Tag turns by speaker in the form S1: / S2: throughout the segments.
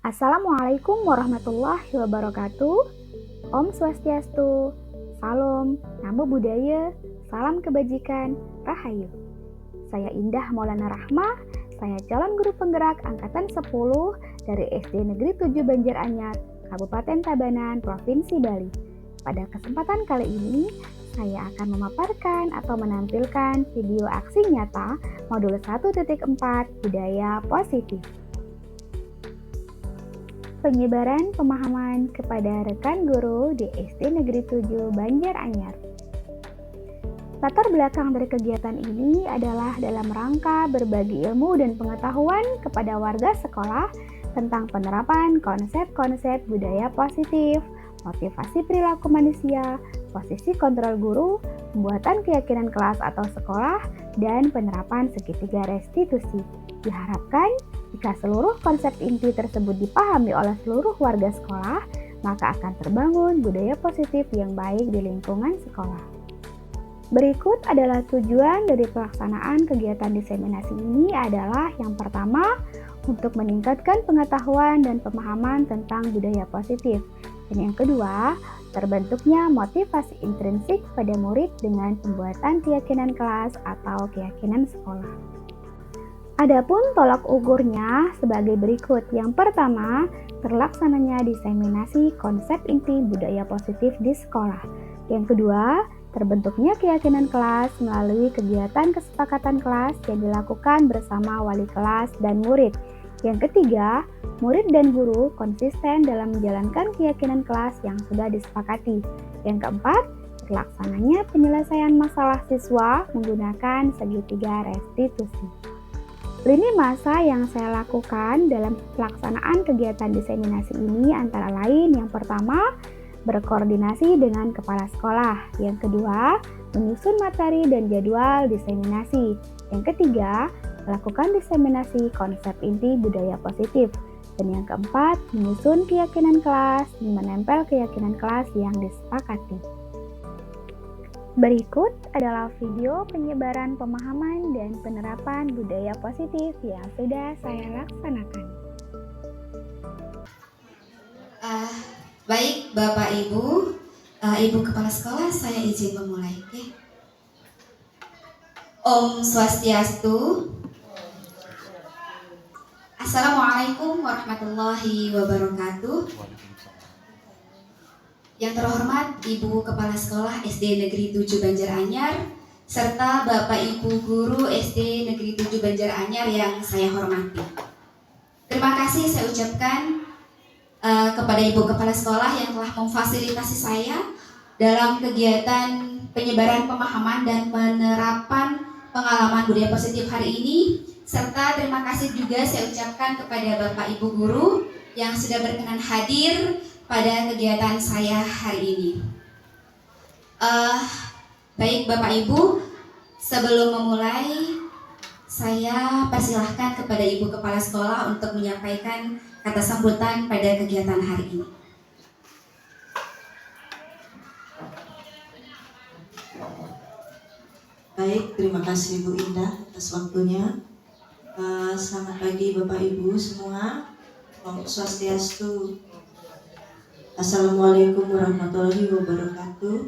S1: Assalamualaikum warahmatullahi wabarakatuh. Om Swastiastu, Salam, Namo Buddhaya, Salam Kebajikan, Rahayu. Saya Indah Maulana Rahma, saya calon guru penggerak Angkatan 10 dari SD Negeri 7 Banjaranyar, Kabupaten Tabanan, Provinsi Bali. Pada kesempatan kali ini, saya akan memaparkan atau menampilkan video aksi nyata modul 1.4 Budaya Positif. Penyebaran pemahaman kepada rekan guru di SD Negeri 7 Banjaranyar. Latar belakang dari kegiatan ini adalah dalam rangka berbagi ilmu dan pengetahuan kepada warga sekolah tentang penerapan konsep-konsep budaya positif, motivasi perilaku manusia, posisi kontrol guru, pembuatan keyakinan kelas atau sekolah, dan penerapan segitiga restitusi. Diharapkan jika seluruh konsep inti tersebut dipahami oleh seluruh warga sekolah, maka akan terbangun budaya positif yang baik di lingkungan sekolah. Berikut adalah tujuan dari pelaksanaan kegiatan diseminasi ini adalah yang pertama, untuk meningkatkan pengetahuan dan pemahaman tentang budaya positif. Dan yang kedua, terbentuknya motivasi intrinsik pada murid dengan pembuatan keyakinan kelas atau keyakinan sekolah. Adapun tolak ukurnya sebagai berikut. Yang pertama, terlaksananya diseminasi konsep inti budaya positif di sekolah. Yang kedua, terbentuknya keyakinan kelas melalui kegiatan kesepakatan kelas yang dilakukan bersama wali kelas dan murid. Yang ketiga, murid dan guru konsisten dalam menjalankan keyakinan kelas yang sudah disepakati. Yang keempat, terlaksananya penyelesaian masalah siswa menggunakan segitiga restitusi. Lini masa yang saya lakukan dalam pelaksanaan kegiatan diseminasi ini antara lain yang pertama, berkoordinasi dengan kepala sekolah. Yang kedua, menyusun materi dan jadwal diseminasi. Yang ketiga, melakukan diseminasi konsep inti budaya positif. Dan yang keempat, menyusun keyakinan kelas dan menempel keyakinan kelas yang disepakati. Berikut adalah video penyebaran pemahaman dan penerapan budaya positif yang sudah saya laksanakan.
S2: Baik Bapak Ibu, Ibu Kepala Sekolah, saya izin memulai. Okay? Om Swastiastu. Assalamualaikum warahmatullahi wabarakatuh. Yang terhormat Ibu Kepala Sekolah SD Negeri 7 Banjaranyar serta Bapak Ibu Guru SD Negeri 7 Banjaranyar yang saya hormati. Terima kasih saya ucapkan kepada Ibu Kepala Sekolah yang telah memfasilitasi saya dalam kegiatan penyebaran pemahaman dan penerapan pengalaman budaya positif hari ini, serta terima kasih juga saya ucapkan kepada Bapak Ibu Guru yang sudah berkenan hadir pada kegiatan saya hari ini. Baik Bapak Ibu, sebelum memulai saya persilahkan kepada Ibu Kepala Sekolah untuk menyampaikan kata sambutan pada kegiatan hari ini.
S3: Baik, terima kasih Bu Indah atas waktunya. Selamat pagi Bapak Ibu semua. Om Swastiastu. Assalamualaikum warahmatullahi wabarakatuh.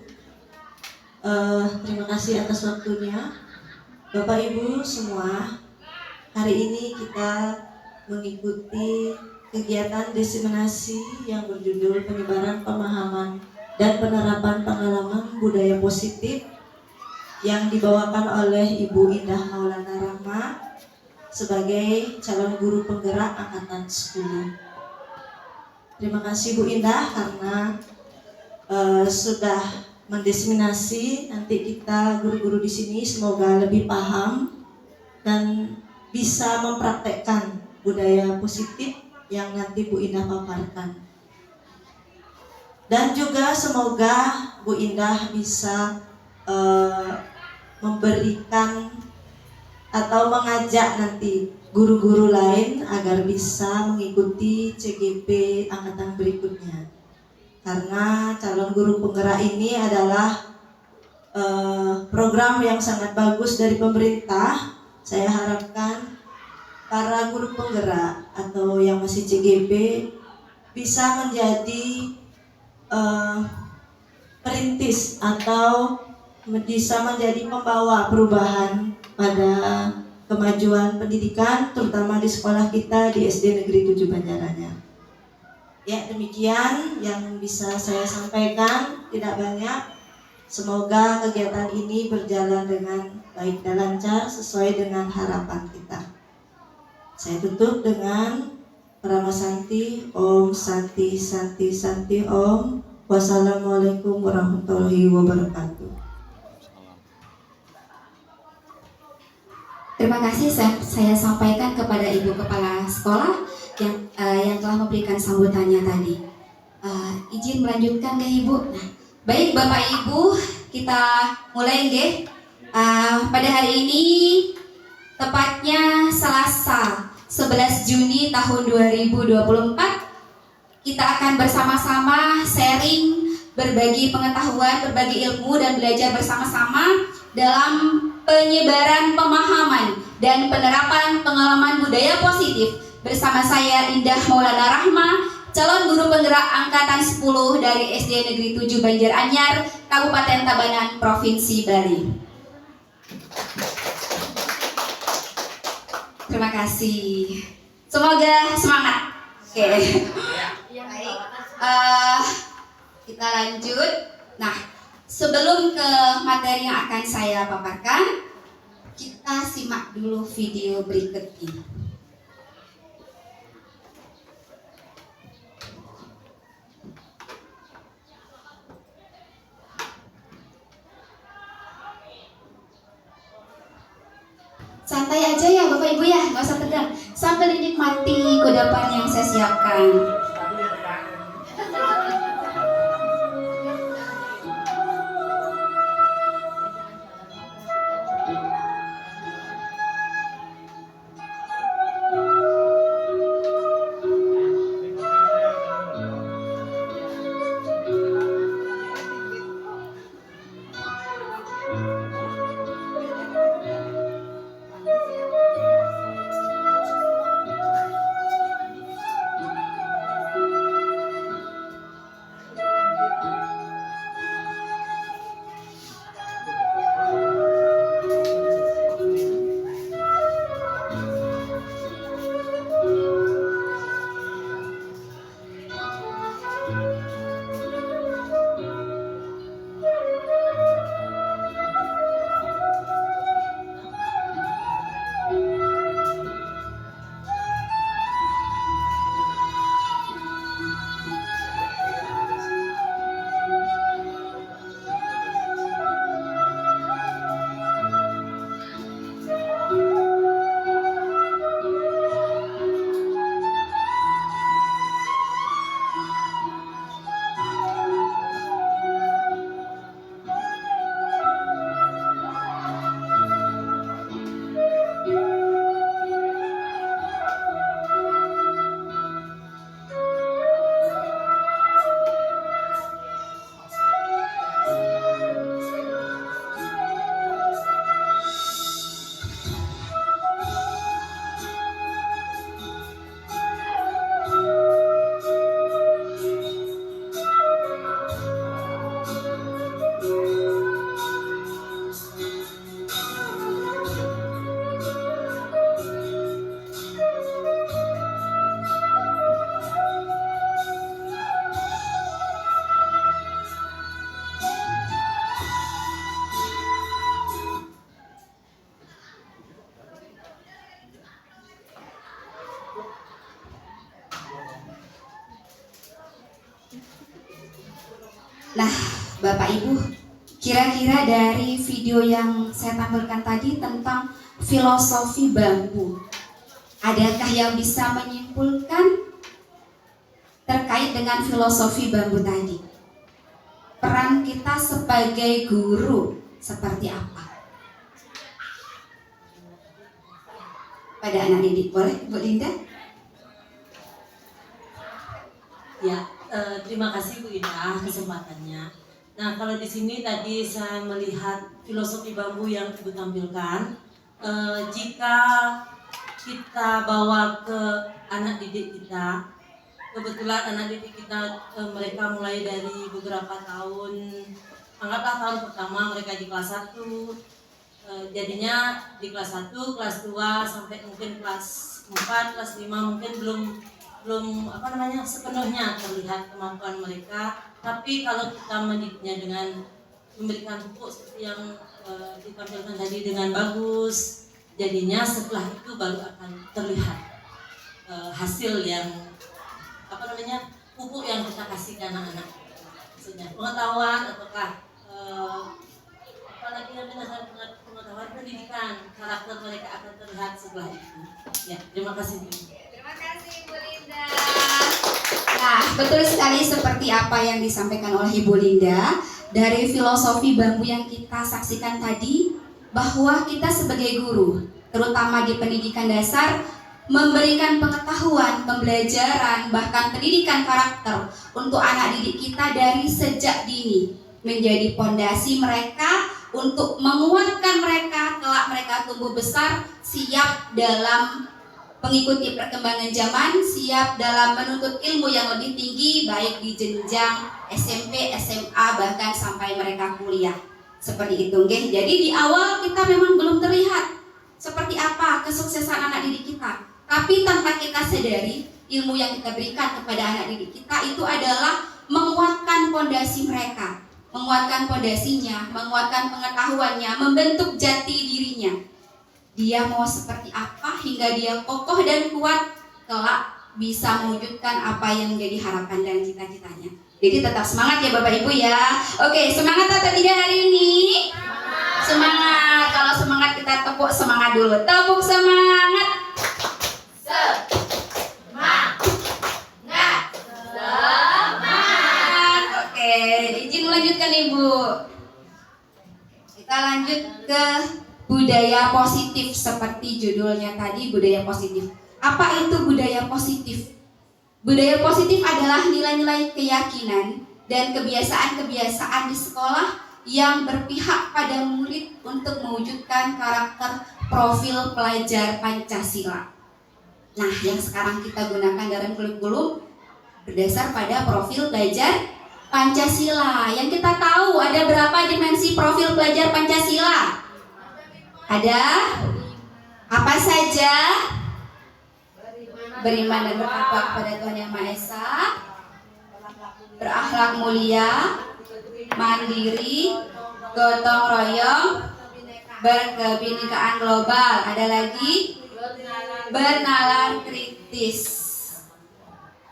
S3: Terima kasih atas waktunya Bapak Ibu semua. Hari ini kita mengikuti kegiatan diseminasi yang berjudul penyebaran pemahaman dan penerapan pengalaman budaya positif yang dibawakan oleh Ibu Indah Maulana Rahma sebagai calon guru penggerak Angkatan 10. Terima kasih Bu Indah karena sudah mendiseminasi. Nanti kita guru-guru di sini semoga lebih paham dan bisa mempraktekkan budaya positif yang nanti Bu Indah paparkan. Dan juga semoga Bu Indah bisa memberikan atau mengajak nanti guru-guru lain agar bisa mengikuti CGP angkatan berikutnya. Karena calon guru penggerak ini adalah program yang sangat bagus dari pemerintah. Saya harapkan para guru penggerak atau yang masih CGP bisa menjadi perintis atau bisa menjadi pembawa perubahan pada kemajuan pendidikan, terutama di sekolah kita di SD Negeri 7 Banjaranyar. Ya, demikian yang bisa saya sampaikan, tidak banyak. Semoga kegiatan ini berjalan dengan baik dan lancar sesuai dengan harapan kita. Saya tutup dengan Prama Santi, Om Santi Santi Santi Om. Wassalamualaikum warahmatullahi wabarakatuh.
S2: Terima kasih saya sampaikan kepada Ibu Kepala Sekolah yang telah memberikan sambutannya tadi. Izin melanjutkan ke Ibu. Nah, baik Bapak Ibu, kita mulai nggih. Pada hari ini tepatnya Selasa 11 Juni tahun 2024 kita akan bersama-sama sharing, berbagi pengetahuan, berbagi ilmu dan belajar bersama-sama dalam penyebaran pemahaman dan penerapan pengalaman budaya positif bersama saya Indah Maulana Rahma, calon guru penggerak angkatan 10 dari SD Negeri 7 Banjaranyar, Kabupaten Tabanan, Provinsi Bali. Terima kasih. Semoga semangat. Oke. Baik. Kita lanjut. Nah, sebelum ke materi yang akan saya paparkan, kita simak dulu video berikut ini. Santai aja ya Bapak Ibu ya, nggak usah tegang. Sambil dinikmati kudapan yang saya siapkan. Nah, Bapak Ibu, kira-kira dari video yang saya tampilkan tadi tentang filosofi bambu, adakah yang bisa menyimpulkan terkait dengan filosofi bambu tadi? Peran kita sebagai guru seperti apa? Pada anak didik, boleh Bu Linda?
S4: Ya, terima kasih Bu Indah kesempatannya. Nah, kalau di sini tadi saya melihat filosofi bambu yang Ibu tampilkan. Jika kita bawa ke anak didik kita. Kebetulan anak didik kita mereka mulai dari beberapa tahun, anggaplah tahun pertama mereka di kelas 1, jadinya di kelas 1, kelas 2 sampai mungkin kelas 4, kelas 5 mungkin belum sepenuhnya terlihat kemampuan mereka. Tapi kalau kita mendidiknya dengan memberikan pupuk seperti yang ditampilkan tadi dengan bagus, jadinya setelah itu baru akan terlihat hasil yang pupuk yang kita kasih ke anak-anak, maksudnya pengetahuan ataukah pengetahuan pendidikan, karakter mereka akan terlihat setelah itu. Ya, terima kasih Bu.
S2: Terima kasih Bu Linda. Nah, betul sekali seperti apa yang disampaikan oleh Ibu Linda. Dari filosofi bambu yang kita saksikan tadi, bahwa kita sebagai guru, terutama di pendidikan dasar, memberikan pengetahuan, pembelajaran, bahkan pendidikan karakter untuk anak didik kita dari sejak dini, menjadi pondasi mereka untuk menguatkan mereka kelak mereka tumbuh besar, siap dalam mengikuti perkembangan zaman, siap dalam menuntut ilmu yang lebih tinggi, baik di jenjang SMP, SMA, bahkan sampai mereka kuliah. Seperti itu, okay? Jadi di awal kita memang belum terlihat seperti apa kesuksesan anak didik kita, tapi tanpa kita sadari, ilmu yang kita berikan kepada anak didik kita itu adalah menguatkan pondasi mereka, menguatkan pondasinya, menguatkan pengetahuannya, membentuk jati dirinya. Dia mau seperti apa hingga dia kokoh dan kuat kelak bisa mewujudkan apa yang menjadi harapan dan cita-citanya. Jadi tetap semangat ya Bapak Ibu ya. Oke, semangat atau tidak hari ini? Semangat. Kalau semangat kita tepuk semangat dulu. Tepuk semangat. Semangat. Oke, izin melanjutkan Ibu. Kita lanjut ke budaya positif seperti judulnya tadi, budaya positif. Apa itu budaya positif? Budaya positif adalah nilai-nilai keyakinan dan kebiasaan-kebiasaan di sekolah yang berpihak pada murid untuk mewujudkan karakter profil pelajar Pancasila. Nah, yang sekarang kita gunakan dalam kurikulum berdasar pada profil pelajar Pancasila. Yang kita tahu ada berapa dimensi profil pelajar Pancasila? Ada apa saja? Beriman dan bertakwa kepada Tuhan Yang Maha Esa, berakhlak mulia, mandiri, gotong royong, berkebinekaan global. Ada lagi? Bernalar kritis.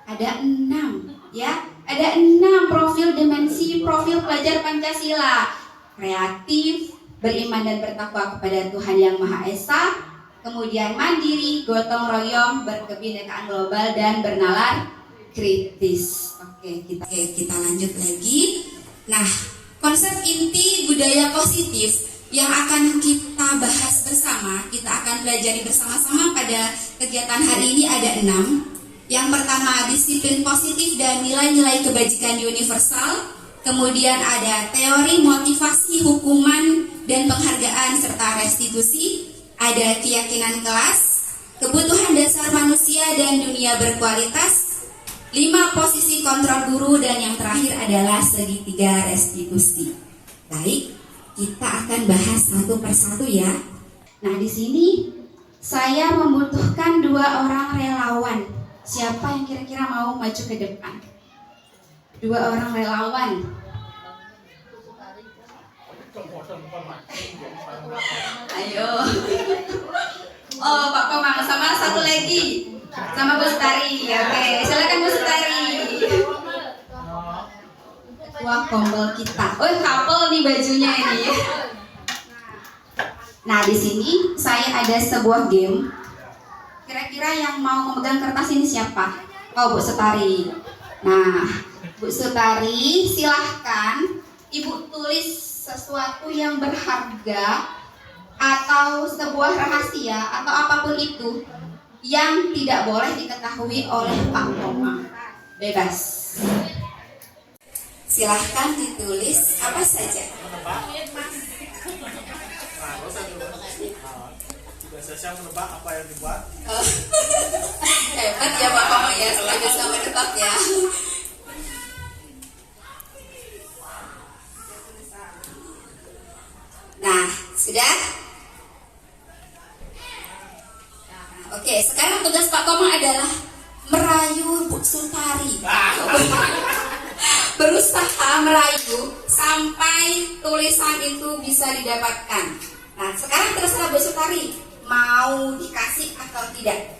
S2: Ada 6 ya. Ada 6 profil dimensi profil pelajar Pancasila. Kreatif, beriman dan bertakwa kepada Tuhan Yang Maha Esa, kemudian mandiri, gotong royong, berkebinekaan global, dan bernalar kritis. Oke, kita lanjut lagi. Nah, konsep inti budaya positif yang akan kita bahas bersama, kita akan pelajari bersama-sama pada kegiatan hari ini ada 6. Yang pertama, disiplin positif dan nilai-nilai kebajikan universal. Kemudian ada teori motivasi, hukuman, dan penghargaan serta restitusi. Ada keyakinan kelas, kebutuhan dasar manusia dan dunia berkualitas, 5 posisi kontrol guru, dan yang terakhir adalah segitiga restitusi. Baik, kita akan bahas satu persatu ya. Nah, di sini saya membutuhkan 2 orang relawan. Siapa yang kira-kira mau maju ke depan? 2 orang relawan. Ayo. Oh, Pak Komang, sama satu lagi, sama Bu Sutari. Oke, silakan Bu Sutari. Wah, kombel kita. Oh, couple nih bajunya ini. Nah, di sini saya ada sebuah game. Kira-kira yang mau memegang kertas ini siapa? Oh, Bu Sutari. Nah, Bu Sutari, silahkan Ibu tulis sesuatu yang berharga atau sebuah rahasia atau apapun itu yang tidak boleh diketahui oleh Pak Komang. Bebas. Silahkan ditulis apa saja.
S5: Saya menebak apa yang dibuat.
S2: Hebat ya Pak Komang ya, sudah bisa menebak ya. Nah, sudah? Oke, sekarang tugas Pak Komang adalah merayu Bu Sutari. Berusaha merayu sampai tulisan itu bisa didapatkan. Nah, sekarang terserah Bu Sutari mau dikasih atau tidak.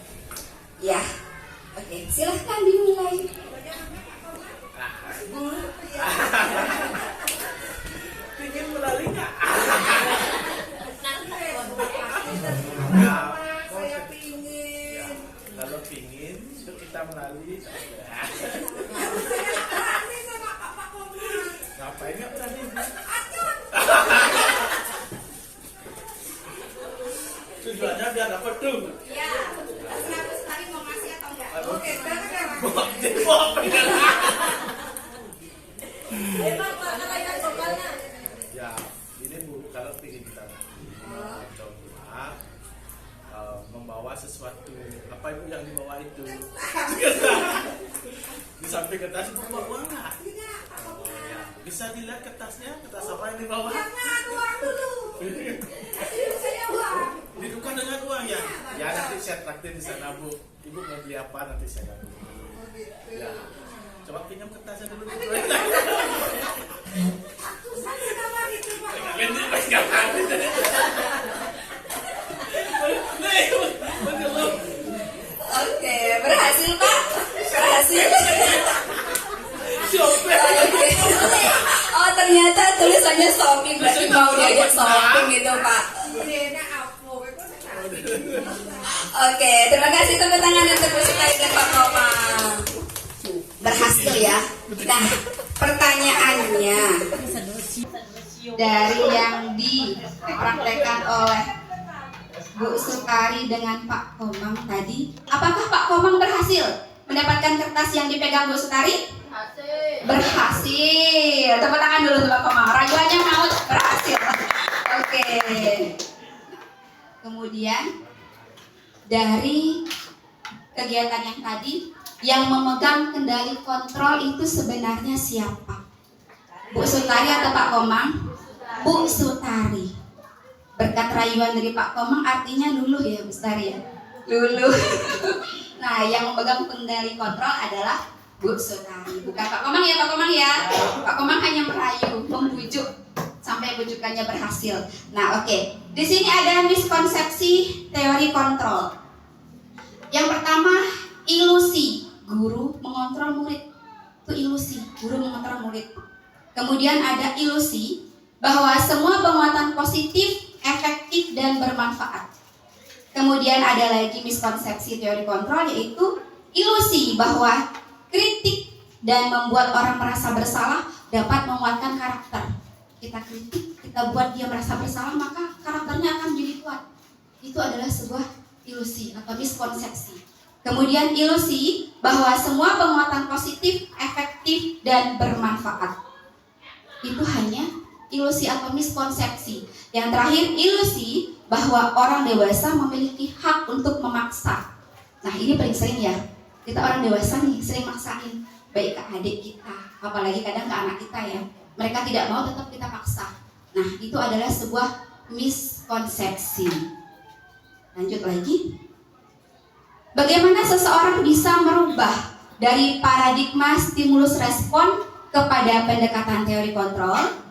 S2: Ya. Oke, silahkan dimulai.
S5: Ingin melalui nggak? Saya pingin. Kalau pingin, itu kita melalui. Ngapain nggak berani? Tujuannya biar dapat tuh.
S2: Ya. Terserah Bu Sutari mau ngasih atau enggak.
S5: Oke, ya, ini Bu, kalau ingin kita coba membawa sesuatu, apa itu yang dibawa itu? Di samping kertas itu bawa uang nggak? Oh, ya. Bisa dilihat kertasnya, kertas apa yang dibawa?
S6: Jangan, uang dulu. Saya uang.
S5: Ditukar dengan uang ya? Ya nanti saya traktir di sana Bu. Ibu mau beli apa nanti saya ganti. Ya, coba pinjam kertasnya dulu.
S6: Saya nama gitu Pak.
S5: Ini pegangan.
S2: Oke, berhasil Pak? Berhasil. Oke. Oh, ternyata tulisannya shopping, berarti mau diajak shopping gitu Pak. Oke, terima kasih tepuk tangan untuk Bu Sutari dan Pak Komang. Berhasil ya. Nah, pertanyaannya dari yang dipraktekkan oleh Bu Sutari dengan Pak Komang tadi, apakah Pak Komang berhasil mendapatkan kertas yang dipegang Bu Sutari? Berhasil. Tepuk tangan dulu untuk Pak Komang. Rayuannya maut, berhasil. Oke. Kemudian dari kegiatan yang tadi, yang memegang kendali kontrol itu sebenarnya siapa? Bu Sutari atau Pak Komang? Bu Sutari. Berkat rayuan dari Pak Komang artinya luluh ya Bu Sutari ya? Luluh. Nah, yang memegang kendali kontrol adalah Bu Sutari. Bukan Pak Komang ya, Pak Komang ya? Pak Komang hanya merayu, membujuk sampai bujukannya berhasil. Nah, oke. Di sini ada miskonsepsi teori kontrol. Yang pertama, ilusi guru mengontrol murid. Itu ilusi, guru mengontrol murid. Kemudian ada ilusi bahwa semua penguatan positif, efektif, dan bermanfaat. Kemudian ada lagi miskonsepsi teori kontrol, yaitu ilusi bahwa kritik dan membuat orang merasa bersalah dapat menguatkan karakter. Kita kritik, kita buat dia merasa bersalah, maka karakternya akan menjadi kuat. Itu adalah sebuah ilusi atau miskonsepsi. Kemudian ilusi bahwa semua penguatan positif, efektif, dan bermanfaat. Itu hanya ilusi atau miskonsepsi. Yang terakhir, ilusi bahwa orang dewasa memiliki hak untuk memaksa. Nah, ini paling sering ya. Kita orang dewasa nih sering maksain, baik ke adik kita, apalagi kadang ke anak kita ya. Mereka tidak mau, tetap kita paksa. Nah, itu adalah sebuah miskonsepsi. Lanjut lagi. Bagaimana seseorang bisa merubah dari paradigma stimulus respon kepada pendekatan teori kontrol?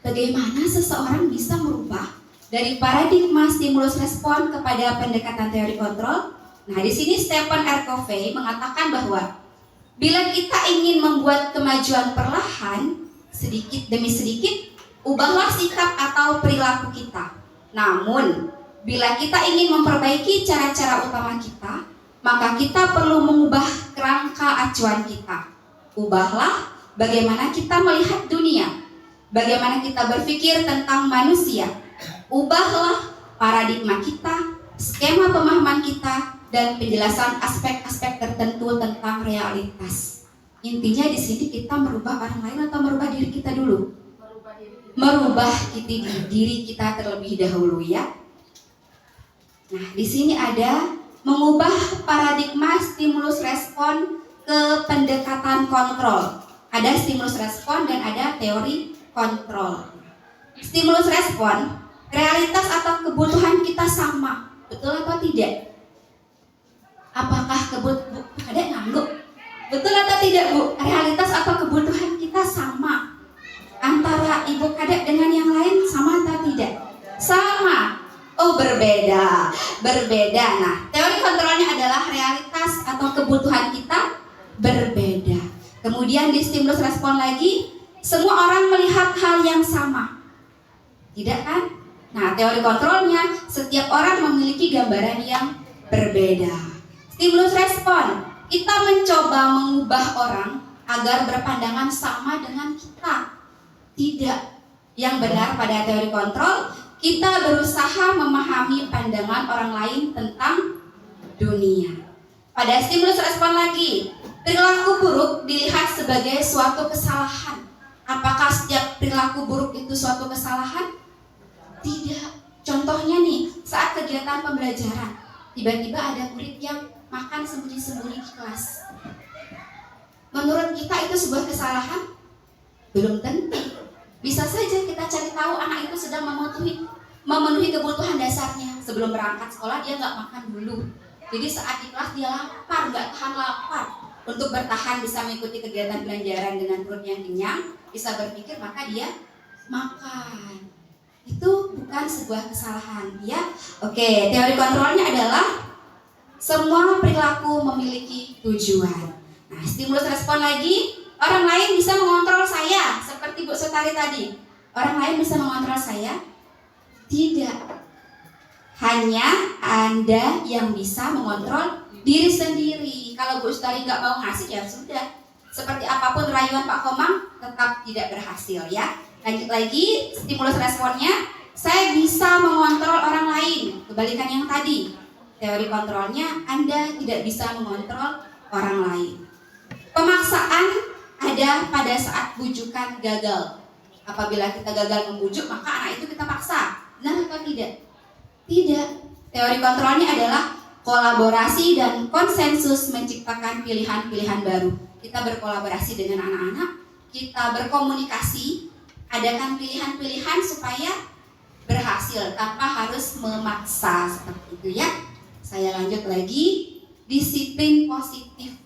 S2: Bagaimana seseorang bisa merubah dari paradigma stimulus respon kepada pendekatan teori kontrol? Nah, di sini Stephen R. Covey mengatakan bahwa bila kita ingin membuat kemajuan perlahan, sedikit demi sedikit, ubahlah sikap atau perilaku kita. Namun, bila kita ingin memperbaiki cara-cara utama kita, maka kita perlu mengubah kerangka acuan kita. Ubahlah bagaimana kita melihat dunia, bagaimana kita berpikir tentang manusia. Ubahlah paradigma kita, skema pemahaman kita, dan penjelasan aspek-aspek tertentu tentang realitas. Intinya di sini kita merubah orang lain atau merubah diri kita dulu? Merubah diri kita terlebih dahulu ya. Nah, di sini ada mengubah paradigma stimulus respon ke pendekatan kontrol. Ada stimulus respon dan ada teori kontrol. Stimulus respon, realitas atau kebutuhan kita sama, betul atau tidak? Apakah kebutuhan ada ngangguk? Betul atau tidak, Bu? Realitas atau kebutuhan kita sama. Antara ibu kadek dengan yang lain sama atau tidak? Sama. Oh, berbeda. Berbeda. Nah, teori kontrolnya adalah realitas atau kebutuhan kita berbeda. Kemudian di stimulus respon lagi, semua orang melihat hal yang sama. Tidak kan? Nah, teori kontrolnya, setiap orang memiliki gambaran yang berbeda. Stimulus respon, kita mencoba mengubah orang agar berpandangan sama dengan kita. Tidak. Yang benar pada teori kontrol, kita berusaha memahami pandangan orang lain tentang dunia. Pada stimulus respon lagi, perilaku buruk dilihat sebagai suatu kesalahan. Apakah setiap perilaku buruk itu suatu kesalahan? Tidak. Contohnya nih, saat kegiatan pembelajaran, tiba-tiba ada murid yang makan sembunyi-sembunyi di kelas. Menurut kita itu sebuah kesalahan? Belum tentu. Bisa saja kita cari tahu anak itu sedang memenuhi kebutuhan dasarnya. Sebelum berangkat sekolah dia nggak makan dulu. Jadi saat di kelas dia lapar, nggak tahan lapar. Untuk bertahan bisa mengikuti kegiatan pelajaran dengan perut yang kenyang, bisa berpikir maka dia makan. Itu bukan sebuah kesalahan, ya. Oke, teori kontrolnya adalah semua perilaku memiliki tujuan. Nah, stimulus respon lagi, orang lain bisa mengontrol saya, seperti Bu Sutari tadi. Orang lain bisa mengontrol saya? Tidak. Hanya Anda yang bisa mengontrol diri sendiri. Kalau Bu Sutari nggak mau ngasih, ya sudah. Seperti apapun rayuan Pak Komang, tetap tidak berhasil, ya. Lanjut lagi, stimulus responnya, saya bisa mengontrol orang lain. Kebalikan yang tadi. Teori kontrolnya, Anda tidak bisa mengontrol orang lain. Pemaksaan ada pada saat bujukan gagal. Apabila kita gagal membujuk, maka anak itu kita paksa. Benar atau tidak? Tidak. Teori kontrolnya adalah kolaborasi dan konsensus menciptakan pilihan-pilihan baru. Kita berkolaborasi dengan anak-anak, kita berkomunikasi, adakan pilihan-pilihan supaya berhasil tanpa harus memaksa, seperti itu, ya. Saya lanjut lagi, disiplin positif.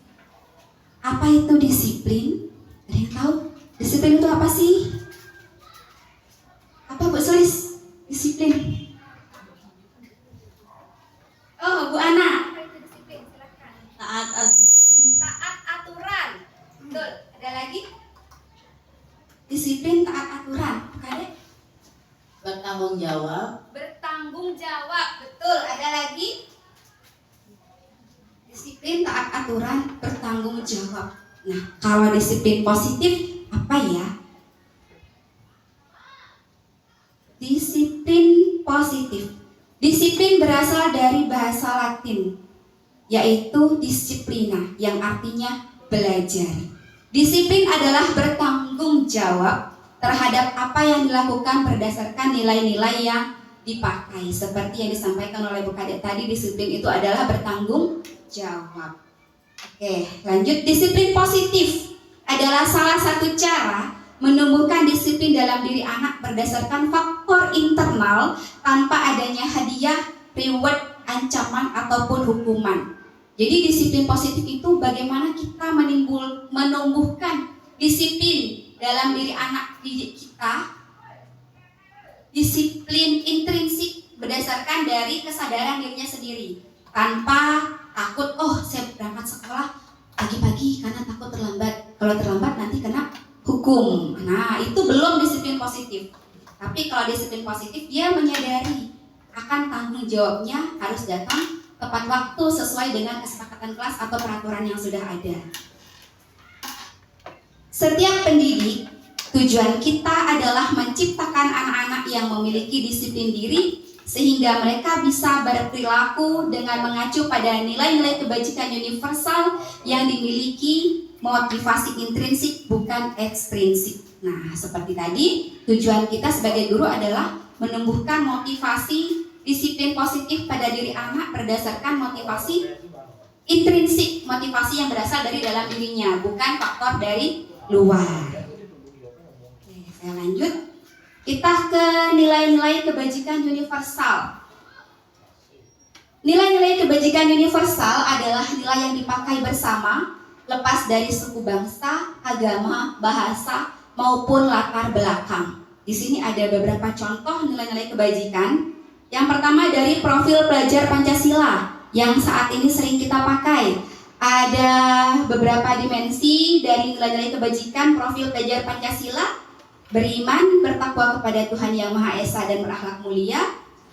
S2: Apa itu disiplin? Ada yang tahu? Disiplin itu apa sih? Apa Bu Sulis? Disiplin. Oh, Bu Ana.
S6: Apa itu disiplin? Silakan.
S4: Taat aturan.
S6: Taat aturan.
S2: Betul. Ada lagi? Disiplin taat aturan. Kadek?
S4: Bertanggung jawab.
S2: Bertanggung jawab. Betul. Ada lagi? Disiplin taat aturan, bertanggung jawab. Nah, kalau disiplin positif apa ya? Disiplin positif. Disiplin berasal dari bahasa Latin, yaitu disciplina, yang artinya belajar. Disiplin adalah bertanggung jawab terhadap apa yang dilakukan berdasarkan nilai-nilai yang dipakai. Seperti yang disampaikan oleh Bu Kadek tadi, disiplin itu adalah bertanggung jawab. Oke, lanjut. Disiplin positif adalah salah satu cara menumbuhkan disiplin dalam diri anak berdasarkan faktor internal tanpa adanya hadiah, reward, ancaman, ataupun hukuman. Jadi disiplin positif itu bagaimana kita menumbuhkan disiplin dalam diri anak didik kita. Disiplin intrinsik berdasarkan dari kesadaran dirinya sendiri, tanpa takut, oh saya berangkat sekolah pagi-pagi karena takut terlambat. Kalau terlambat nanti kena hukum. Nah, itu belum disiplin positif. Tapi kalau disiplin positif, dia menyadari akan tanggung jawabnya harus datang tepat waktu sesuai dengan kesepakatan kelas atau peraturan yang sudah ada. Setiap pendidik, tujuan kita adalah menciptakan anak-anak yang memiliki disiplin diri sehingga mereka bisa berperilaku dengan mengacu pada nilai-nilai kebajikan universal yang dimiliki motivasi intrinsik bukan ekstrinsik. Nah, seperti tadi, tujuan kita sebagai guru adalah menumbuhkan motivasi disiplin positif pada diri anak berdasarkan motivasi intrinsik, motivasi yang berasal dari dalam dirinya, bukan faktor dari luar. Oke, saya lanjut. Kita ke nilai-nilai kebajikan universal. Nilai-nilai kebajikan universal adalah nilai yang dipakai bersama, lepas dari suku bangsa, agama, bahasa, maupun latar belakang. Di sini ada beberapa contoh nilai-nilai kebajikan. Yang pertama dari profil pelajar Pancasila yang saat ini sering kita pakai. Ada beberapa dimensi dari nilai-nilai kebajikan profil pelajar Pancasila: beriman, bertakwa kepada Tuhan Yang Maha Esa dan berakhlak mulia,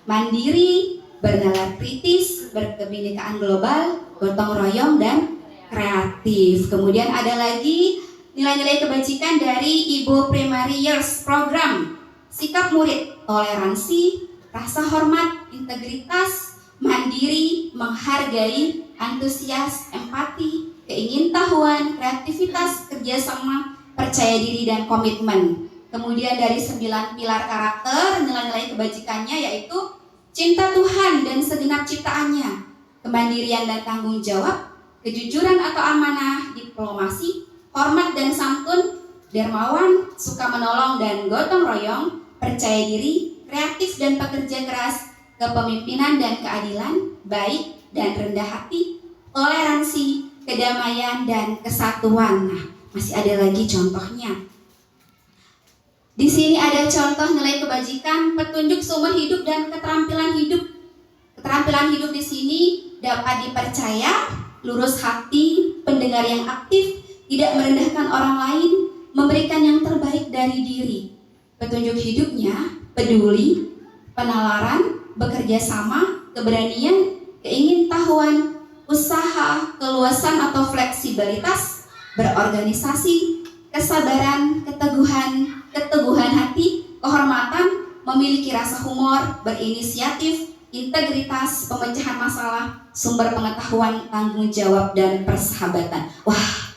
S2: mandiri, bernalar kritis, berkebinekaan global, gotong royong, dan kreatif. Kemudian ada lagi nilai-nilai kebajikan dari Ibu Primary Years Program: sikap murid, toleransi, rasa hormat, integritas, mandiri, menghargai, antusias, empati, keingintahuan, kreativitas, kerjasama, percaya diri, dan komitmen. Kemudian dari 9 pilar karakter, nilai-nilai kebajikannya yaitu cinta Tuhan dan segenap ciptaannya, kemandirian dan tanggung jawab, kejujuran atau amanah, diplomasi, hormat dan santun, dermawan, suka menolong dan gotong royong, percaya diri, kreatif dan pekerja keras, kepemimpinan dan keadilan, baik dan rendah hati, toleransi, kedamaian, dan kesatuan. Nah, masih ada lagi contohnya. Di sini ada contoh nilai kebajikan, petunjuk seumur hidup dan keterampilan hidup. Keterampilan hidup di sini dapat dipercaya, lurus hati, pendengar yang aktif, tidak merendahkan orang lain, memberikan yang terbaik dari diri. Petunjuk hidupnya peduli, penalaran, bekerja sama, keberanian, keingintahuan, usaha, keluasan atau fleksibilitas, berorganisasi, kesabaran, keteguhan hati, kehormatan, memiliki rasa humor, berinisiatif, integritas, pemecahan masalah, sumber pengetahuan, tanggung jawab, dan persahabatan. Wah,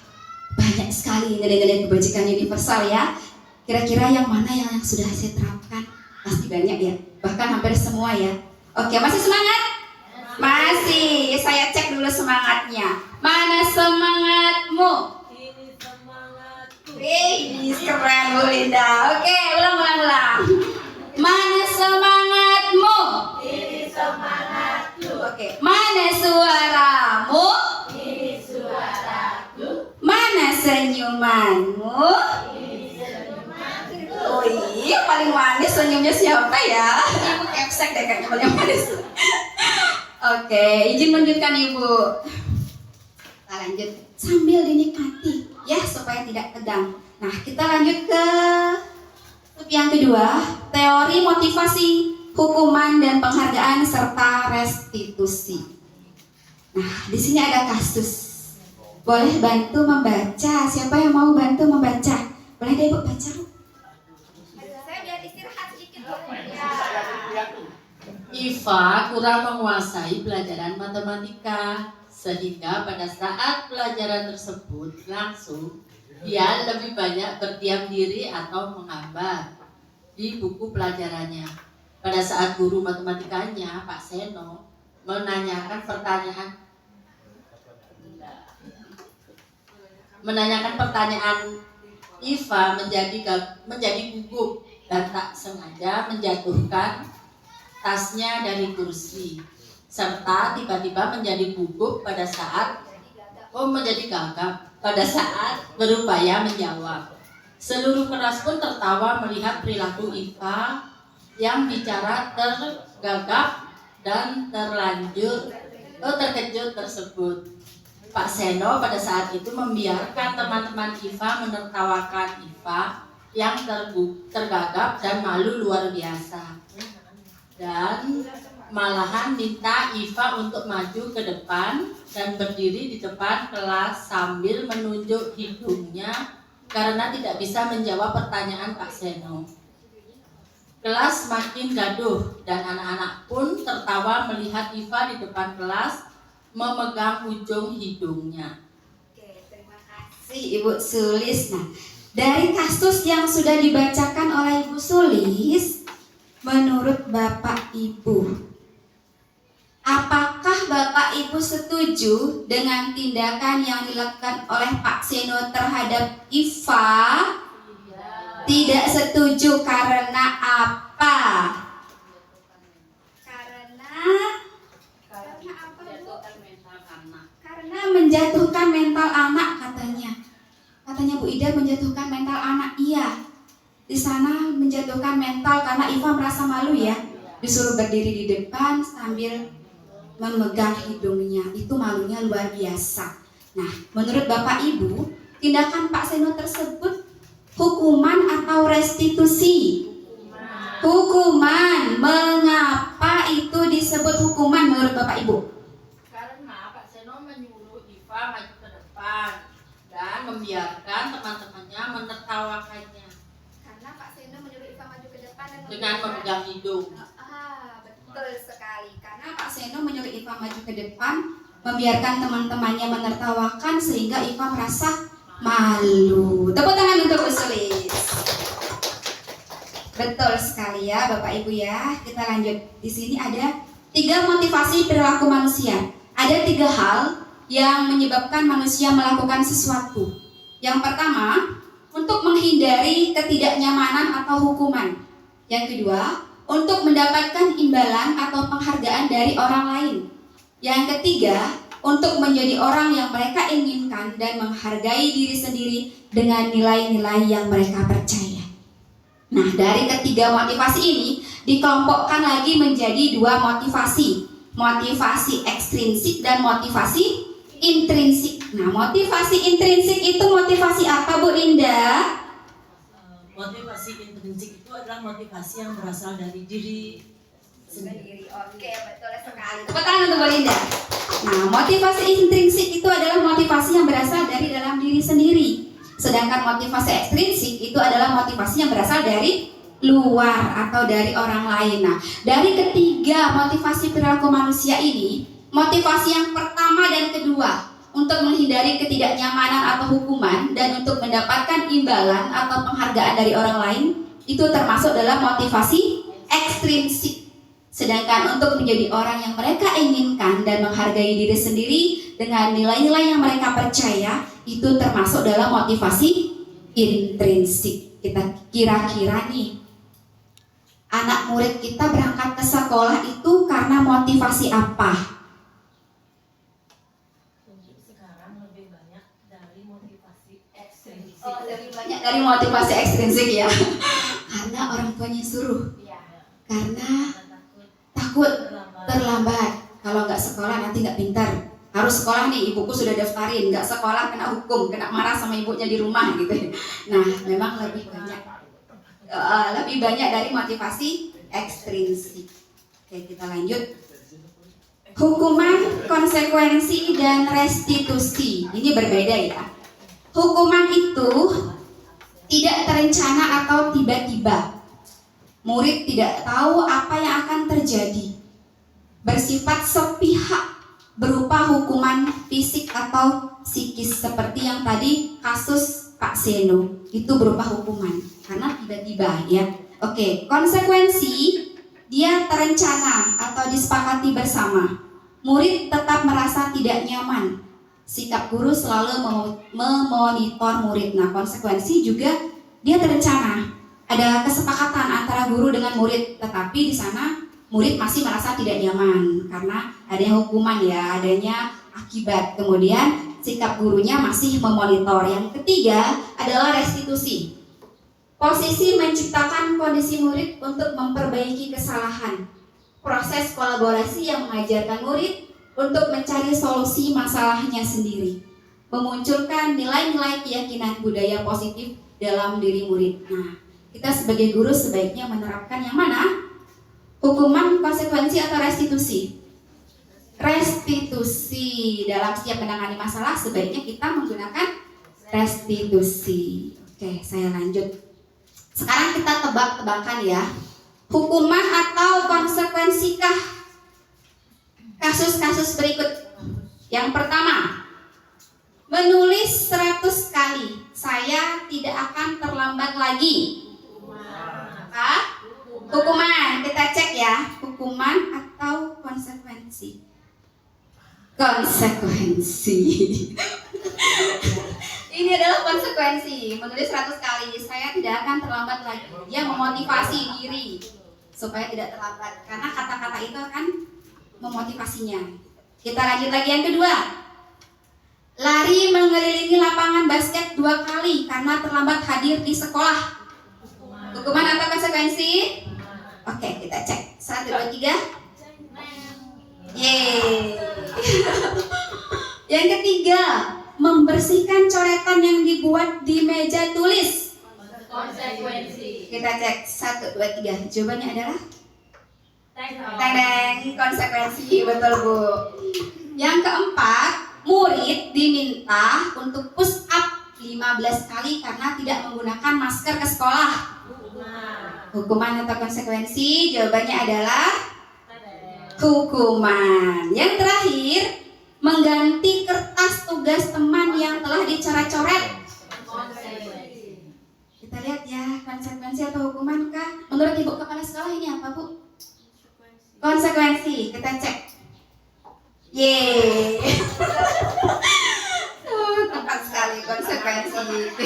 S2: banyak sekali nilai-nilai kebajikan universal ya. Kira-kira yang mana yang sudah saya terapkan? Pasti banyak ya, bahkan hampir semua ya. Oke, masih semangat? Masih, saya cek dulu semangatnya. Mana semangatmu?
S4: Ini semangatku.
S2: Ini keren Bu Linda. Oke, ulang. Mana semangatmu?
S6: Ini semangatku.
S2: Oke, mana suaramu?
S6: Ini suaraku.
S2: Mana senyumanmu? Oh iya, paling manis senyumnya siapa ya? Ibu kepsek deh kayaknya paling manis. Oke, izin lanjutkan Ibu. Kita lanjut sambil dinikmati ya supaya tidak tegang. Nah, kita lanjut ke yang kedua, teori motivasi, hukuman dan penghargaan serta restitusi. Nah, di sini ada kasus. Boleh bantu membaca? Siapa yang mau bantu membaca? Boleh deh Ibu baca.
S6: Saya biar istirahat sedikit Bu.
S7: Iva kurang menguasai pelajaran matematika, sehingga pada saat pelajaran tersebut langsung dia lebih banyak berdiam diri atau menggambar di buku pelajarannya. Pada saat guru matematikanya, Pak Seno, menanyakan pertanyaan Iva menjadi gugup dan tak sengaja menjatuhkan tasnya dari kursi, serta tiba-tiba menjadi gugup menjadi gagap pada saat berupaya menjawab. Seluruh kelas pun tertawa melihat perilaku Iva yang bicara tergagap dan terkejut tersebut. Pak Seno pada saat itu membiarkan teman-teman Iva menertawakan Iva yang tergagap dan malu luar biasa, dan malahan minta Iva untuk maju ke depan dan berdiri di depan kelas sambil menunjuk hidungnya karena tidak bisa menjawab pertanyaan Pak Seno. Kelas makin gaduh dan anak-anak pun tertawa melihat Iva di depan kelas memegang ujung hidungnya.
S2: Oke, terima kasih Ibu Sulis. Nah, dari kasus yang sudah dibacakan oleh Ibu Sulis, menurut Bapak Ibu, Apakah Bapak Ibu setuju dengan tindakan yang dilakukan oleh Pak Seno terhadap Iva? Tidak setuju karena apa? Karena apa, Bu? Karena menjatuhkan mental anak katanya. Katanya Bu Ida menjatuhkan mental anak. Iya. Di sana menjatuhkan mental karena Iva merasa malu ya. Disuruh berdiri di depan sambil memegang hidungnya. Itu malunya luar biasa. Nah, menurut Bapak Ibu, tindakan Pak Seno tersebut hukuman atau restitusi? Hukuman. Mengapa itu disebut hukuman menurut Bapak Ibu?
S7: Karena Pak Seno menyuruh Iva maju ke depan dan membiarkan teman-temannya menertawakannya
S2: Karena Pak Seno menyuruh Iva maju ke depan dan
S7: dengan memegang hidung.
S2: Betul sekali. Karena Pak Seno menyuruh Iva maju ke depan, membiarkan teman-temannya menertawakan sehingga Iva merasa malu. Tepuk tangan untuk Usulis. Betul sekali ya Bapak Ibu ya. Kita lanjut. Di sini ada 3 motivasi perilaku manusia. Ada 3 hal yang menyebabkan manusia melakukan sesuatu. Yang pertama, untuk menghindari ketidaknyamanan atau hukuman. Yang kedua, untuk mendapatkan imbalan atau penghargaan dari orang lain. Yang ketiga, untuk menjadi orang yang mereka inginkan dan menghargai diri sendiri dengan nilai-nilai yang mereka percaya. Nah, dari ketiga motivasi ini dikelompokkan lagi menjadi 2 motivasi. Motivasi ekstrinsik dan motivasi intrinsik. Nah, motivasi intrinsik itu motivasi apa Bu Linda?
S4: Motivasi intrinsik itu adalah motivasi yang berasal dari diri sendiri.
S2: Oke, betul sekali. Tepuk tangan untuk Bu Linda. Nah, motivasi intrinsik itu adalah motivasi yang berasal dari dalam diri sendiri. Sedangkan motivasi ekstrinsik itu adalah motivasi yang berasal dari luar atau dari orang lain. Nah, dari ketiga motivasi perilaku manusia ini, motivasi yang pertama dan kedua untuk menghindari ketidaknyamanan atau hukuman dan untuk mendapatkan imbalan atau penghargaan dari orang lain itu termasuk dalam motivasi ekstrinsik. Sedangkan untuk menjadi orang yang mereka inginkan dan menghargai diri sendiri dengan nilai-nilai yang mereka percaya itu termasuk dalam motivasi intrinsik. Kita kira-kira nih, anak murid kita berangkat ke sekolah itu karena motivasi apa?
S4: Sekarang lebih banyak dari motivasi ekstrinsik.
S2: Oh, lebih banyak dari motivasi ekstrinsik ya. Karena orang tuanya suruh. Karena takut terlambat. Kalau nggak sekolah nanti nggak pintar. Harus sekolah nih, ibuku sudah daftarin. Nggak sekolah kena hukum, kena marah sama ibunya di rumah gitu. Nah, memang lebih banyak dari motivasi ekstrinsik. Oke, kita lanjut. Hukuman, konsekuensi, dan restitusi. Ini berbeda ya. Hukuman itu tidak terencana atau tiba-tiba. Murid tidak tahu apa yang akan terjadi. Bersifat sepihak berupa hukuman fisik atau psikis seperti yang tadi kasus Pak Seno. Itu berupa hukuman karena tiba-tiba ya. Oke, konsekuensi dia terencana atau disepakati bersama. Murid tetap merasa tidak nyaman. Sikap guru selalu memonitor murid. Nah, konsekuensi juga dia terencana. Ada kesepakatan antara guru dengan murid, tetapi di sana murid masih merasa tidak nyaman karena adanya hukuman ya, adanya akibat. Kemudian sikap gurunya masih memonitor. Yang ketiga adalah restitusi. Posisi menciptakan kondisi murid untuk memperbaiki kesalahan. Proses kolaborasi yang mengajarkan murid untuk mencari solusi masalahnya sendiri. Memunculkan nilai-nilai keyakinan budaya positif dalam diri murid. Nah, kita sebagai guru sebaiknya menerapkan yang mana? Hukuman, konsekuensi, atau restitusi? Restitusi. Dalam setiap menangani masalah sebaiknya kita menggunakan restitusi. Oke, saya lanjut. Sekarang kita tebak-tebakan ya. Hukuman atau konsekuensikah kasus-kasus berikut? Yang pertama, menulis 100 kali. Saya tidak akan terlambat lagi. Apa? Hukuman. Kita cek ya. Hukuman atau konsekuensi. konsekuensi. Ini adalah konsekuensi. Menulis 100 kali, saya tidak akan terlambat lagi. Dia memotivasi diri supaya tidak terlambat, karena kata-kata itu akan memotivasinya. Kita lanjut lagi yang kedua. Lari mengelilingi lapangan basket 2 kali karena terlambat hadir di sekolah. Hukuman atau konsekuensi? Oke, kita cek. 1, 2, 3. Yeay. Yang ketiga, membersihkan coretan yang dibuat di meja tulis.
S6: Konsekuensi.
S2: Kita cek 1, 2, 3. Jawabannya adalah
S6: Teng.
S2: konsekuensi, betul Bu. Yang keempat, murid diminta untuk push up 15 kali karena tidak menggunakan masker ke sekolah. Hukuman atau konsekuensi? Jawabannya adalah hukuman. Yang terakhir, mengganti kertas tugas teman yang telah dicoret-coret. Kita lihat ya, konsekuensi atau hukuman kah? Menurut Ibu Kepala Sekolah ini apa Bu? Konsekuensi. Kita cek. Yeay. Tepat sekali, konsekuensi.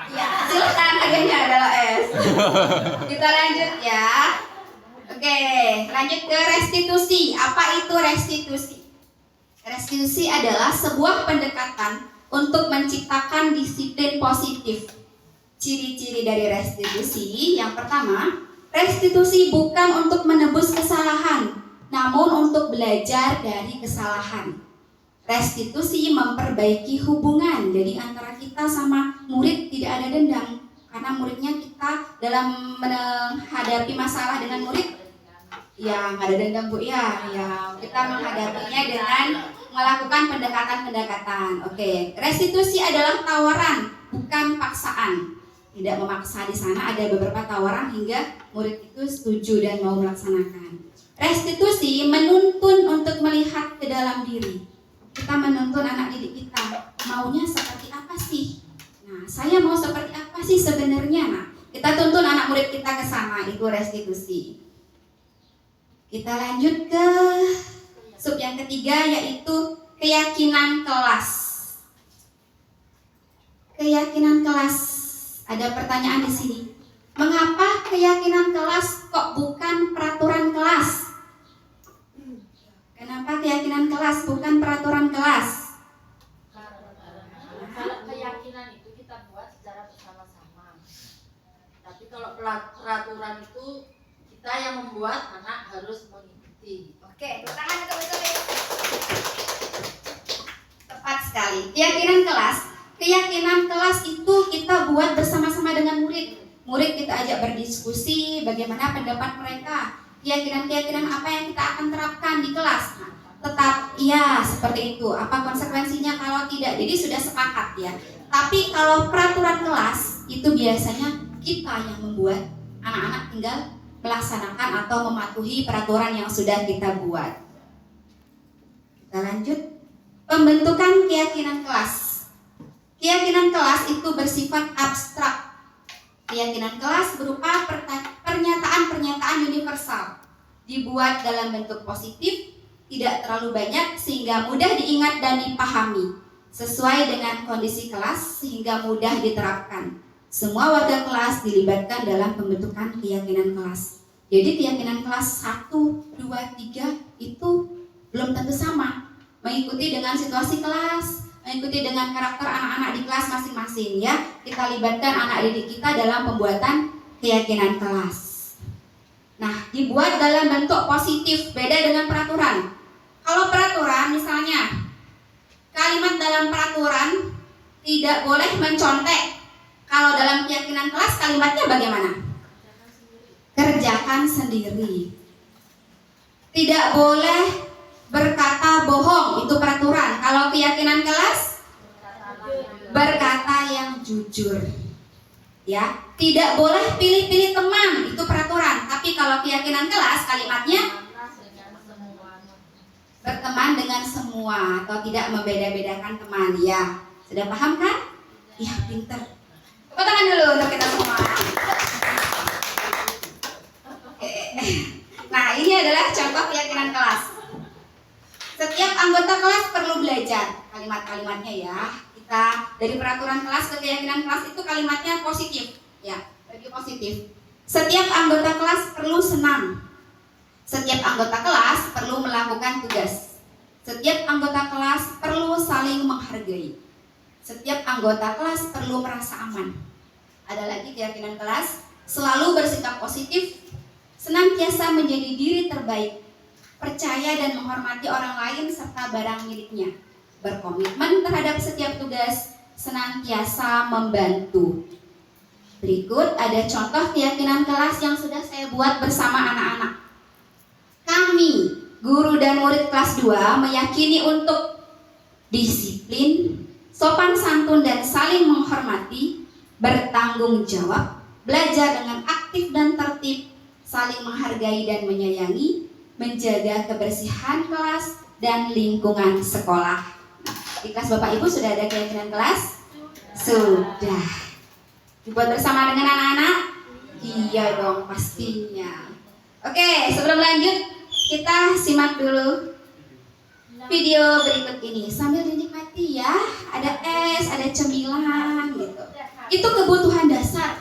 S2: Ya, silakan, hadiahnya adalah S. Kita lanjut ya. Oke, lanjut ke restitusi. Apa itu restitusi? Restitusi adalah sebuah pendekatan untuk menciptakan disiplin positif. Ciri-ciri dari restitusi, yang pertama, restitusi bukan untuk menebus kesalahan, namun untuk belajar dari kesalahan. Restitusi memperbaiki hubungan, jadi antara kita sama murid tidak ada dendam, karena muridnya kita dalam menghadapi masalah dengan murid, ya nggak ada dendam Bu ya, kita menghadapinya dengan melakukan pendekatan-pendekatan. Oke, restitusi adalah tawaran, bukan paksaan. Tidak memaksa, di sana ada beberapa tawaran hingga murid itu setuju dan mau melaksanakan. Restitusi menuntun untuk melihat ke dalam diri. Kita menuntun anak didik kita, maunya seperti apa sih? Nah, saya mau seperti apa sih sebenarnya? Nah, kita tuntun anak murid kita ke sana, itu restitusi. Kita lanjut ke sub yang ketiga, yaitu keyakinan kelas. Keyakinan kelas. Ada pertanyaan di sini. Mengapa keyakinan kelas kok bukan peraturan kelas? Kenapa keyakinan kelas bukan peraturan kelas?
S7: Kalau keyakinan itu kita buat secara bersama-sama. Tapi kalau peraturan itu kita yang membuat, anak harus mengikuti.
S2: Oke, tepuk tangan betul-betul. Tepat sekali. Keyakinan kelas itu kita buat bersama-sama dengan murid. Murid kita ajak berdiskusi bagaimana pendapat mereka. Keyakinan-keyakinan apa yang kita akan terapkan di kelas. Nah, tetap iya seperti itu. Apa konsekuensinya kalau tidak? Jadi sudah sepakat ya. Tapi kalau peraturan kelas itu biasanya kita yang membuat, anak-anak tinggal melaksanakan atau mematuhi peraturan yang sudah kita buat. Kita lanjut. Pembentukan keyakinan kelas. Keyakinan kelas itu bersifat abstrak. Keyakinan kelas berupa pernyataan-pernyataan universal, dibuat dalam bentuk positif, tidak terlalu banyak sehingga mudah diingat dan dipahami, sesuai dengan kondisi kelas sehingga mudah diterapkan. Semua warga kelas dilibatkan dalam pembentukan keyakinan kelas. Jadi keyakinan kelas 1, 2, 3 itu belum tentu sama, mengikuti dengan situasi kelas, mengikuti dengan karakter anak-anak di kelas masing-masing ya. Kita libatkan anak didik kita dalam pembuatan keyakinan kelas. Nah, dibuat dalam bentuk positif, beda dengan peraturan. Kalau peraturan misalnya, kalimat dalam peraturan tidak boleh mencontek. Kalau dalam keyakinan kelas kalimatnya bagaimana? Kerjakan sendiri. Tidak boleh berkata bohong, itu peraturan. Kalau keyakinan kelas, berkata yang jujur. Ya, tidak boleh pilih-pilih teman, itu peraturan. Tapi kalau keyakinan kelas, kalimatnya berteman dengan semua atau tidak membeda-bedakan teman. Ya, sudah paham kan? Ya, pinter. Tepuk tangan dulu untuk kita semua. Oke. Nah, ini adalah contoh keyakinan kelas. Setiap anggota kelas perlu belajar. Kalimat-kalimatnya ya. Kita dari peraturan kelas ke keyakinan kelas itu kalimatnya positif. Ya, lebih positif. Setiap anggota kelas perlu senang. Setiap anggota kelas perlu melakukan tugas. Setiap anggota kelas perlu saling menghargai. Setiap anggota kelas perlu merasa aman. Ada lagi keyakinan kelas, selalu bersikap positif, senantiasa menjadi diri terbaik, percaya dan menghormati orang lain serta barang miliknya, berkomitmen terhadap setiap tugas, senantiasa membantu. Berikut ada contoh keyakinan kelas yang sudah saya buat bersama anak-anak. Kami, guru dan murid kelas 2 meyakini untuk disiplin, sopan santun dan saling menghormati, bertanggung jawab, belajar dengan aktif dan tertib, saling menghargai dan menyayangi, menjaga kebersihan kelas dan lingkungan sekolah. Di kelas Bapak Ibu sudah ada keyakinan kelas? Sudah. Dibuat bersama dengan anak-anak? Iya dong, pastinya. Oke, sebelum lanjut, kita simak dulu video berikut ini sambil dinikmati ya. Ada es, ada cemilan gitu. Itu kebutuhan dasar.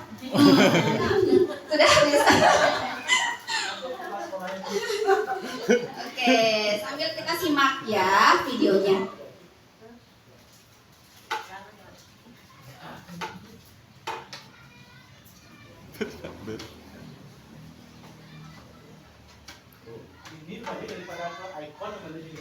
S2: Sudah bisa. Oke, sambil kita simak ya videonya.
S5: Ini tadi daripada ke icon yang ada di sini.